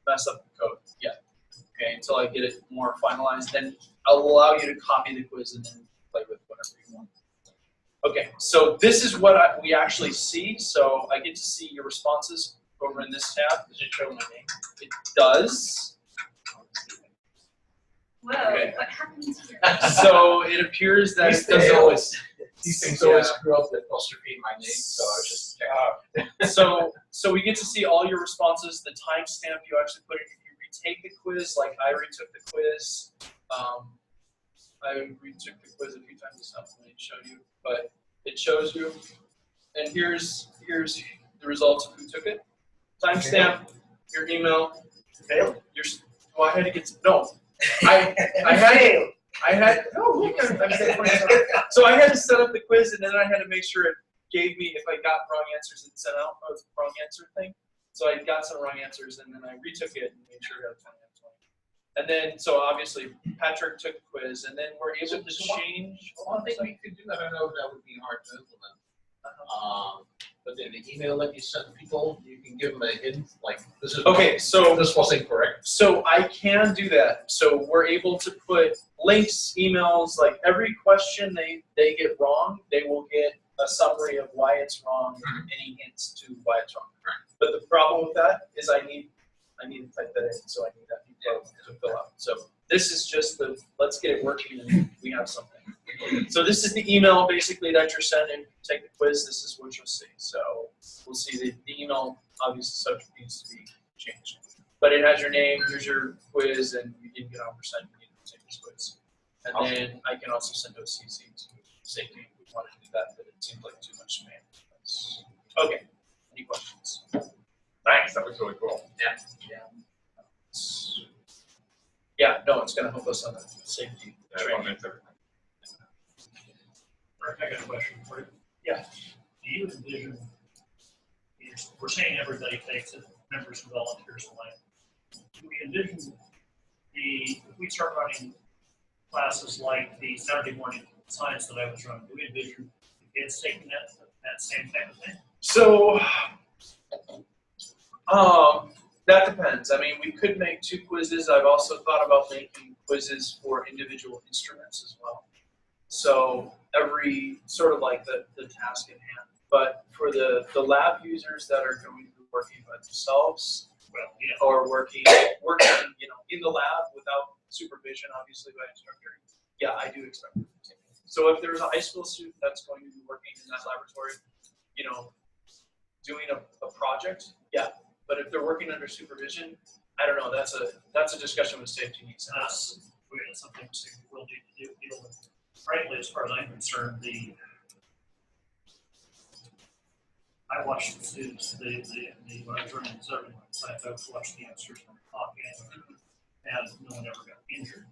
mess up the code yet. Okay, until I get it more finalized, then I'll allow you to copy the quiz and then play with whatever you want. Okay, so this is what we actually see. So I get to see your responses over in this tab. Does it show my name? It does. Whoa, Okay. what happens here? So it appears that These it doesn't things always. These things always screw up the apostrophe in my name, so I was just checking. So we get to see all your responses, the timestamp you actually put in. If you retake the quiz, like I retook the quiz. I retook the quiz a few times. It's not going to show you, but it shows you. And here's the results of who took it. Timestamp, your email. Failed. Well, I had to get no. I had no. You can, so I had to set up the quiz, and then I had to make sure it gave me if I got wrong answers and sent out a wrong answer thing. So I got some wrong answers, and then I retook it and made sure I got 20 out of 20. And then, so obviously, Patrick took the quiz, and then we're able to change. One thing we could do, I don't know if that would be hard to implement. But in the email that you send people, you can give them a hint, like this is Okay, so this was incorrect. So I can do that. So we're able to put links, emails, like every question they get wrong, they will get a summary of why it's wrong and any hints to why it's wrong. But the problem with that is I need to type that in, so I need that detail to fill out. So this is just let's get it working and we have something. So this is the email basically that you're sending. Take the quiz. This is what you'll see. So we'll see the email. Obviously, subject needs to be changed, but it has your name. Here's your quiz, and you didn't get 100%. You need to take this quiz, and then I can also send a CC to safety if we want to do that. But it seems like too much spam. Okay. Any questions? Nice. That was really cool. Yeah. No, it's going to help us on the safety training. I got a question for you. Yeah. Do you envision, we're saying everybody takes it, members and volunteers alike. Do we envision if we start running classes like the Saturday morning science that I was running, do we envision the kids taking that same type of thing? So, that depends. I mean, we could make 2 quizzes. I've also thought about making quizzes for individual instruments as well. So every sort of like the task at hand. But for the lab users that are going to be working by themselves, or working in the lab without supervision, obviously by instructor, yeah, I do expect them to take it. So if there's a high school student that's going to be working in that laboratory, doing a project, yeah. But if they're working under supervision, I don't know. That's a discussion with safety needs. That's something we'll need to deal with. Frankly, as far as I'm concerned, I watched the students, when I was running the Saturday morning science, I was watching the answers from the clock and no one ever got injured.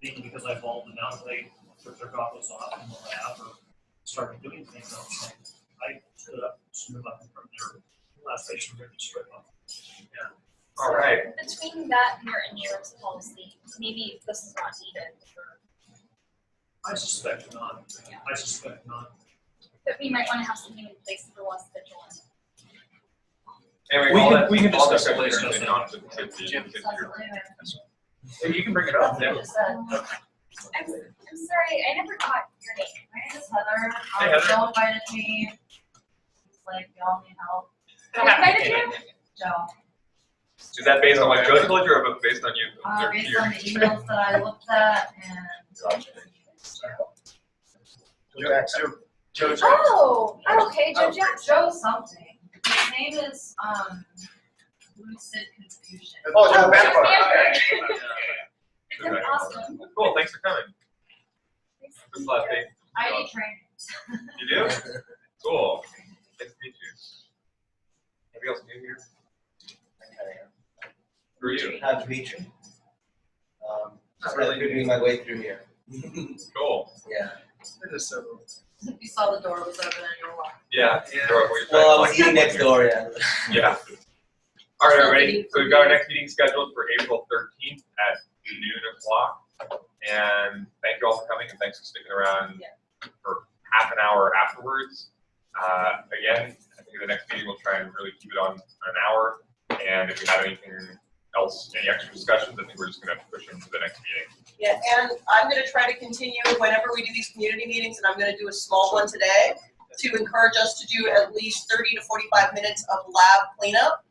Mainly because I followed them out, they took their goggles off in the lab or started doing things else. I stood up, stood up from their last patient ready to strip up. Yeah. All right. Between that and your insurance policy, maybe this is not needed. I suspect not. I suspect not. But we might want to have something in place for less vigilant. Anyway, we can all discuss that it later. information on to You can bring it up. Yeah. I'm sorry, I never got your name. My name is Heather. Hey, Heather. Joe invited me. It's like, y'all need help. Who invited you? Joe. Is that based on what Joe told you, or based on you? Based on the emails that I looked at and. Joe Jackson. Oh, okay, Joe Jackson. Joe something. His name is Lucid Confusion. Oh, Joe Bamford. It's awesome. Cool, thanks for coming. Good luck, Dave. I need training. You do? Cool. Nice to meet you. Anybody else new here? Who are you? Hi, Dimitri. Not really. Figuring my way through here. Cool. Yeah. It is so cool. You saw the door was open and you were walking. Yeah. Well, I was eating next door, yeah. Yeah. All right, everybody. So we've got our next meeting scheduled for April 13th at noon o'clock. And thank you all for coming, and thanks for sticking around for half an hour afterwards. Again, I think the next meeting we'll try and really keep it on an hour. And if we have anything else, any extra discussions, I think we're just going to push them to the next meeting. Yeah, and I'm going to try to continue whenever we do these community meetings, and I'm going to do a small one today to encourage us to do at least 30 to 45 minutes of lab cleanup.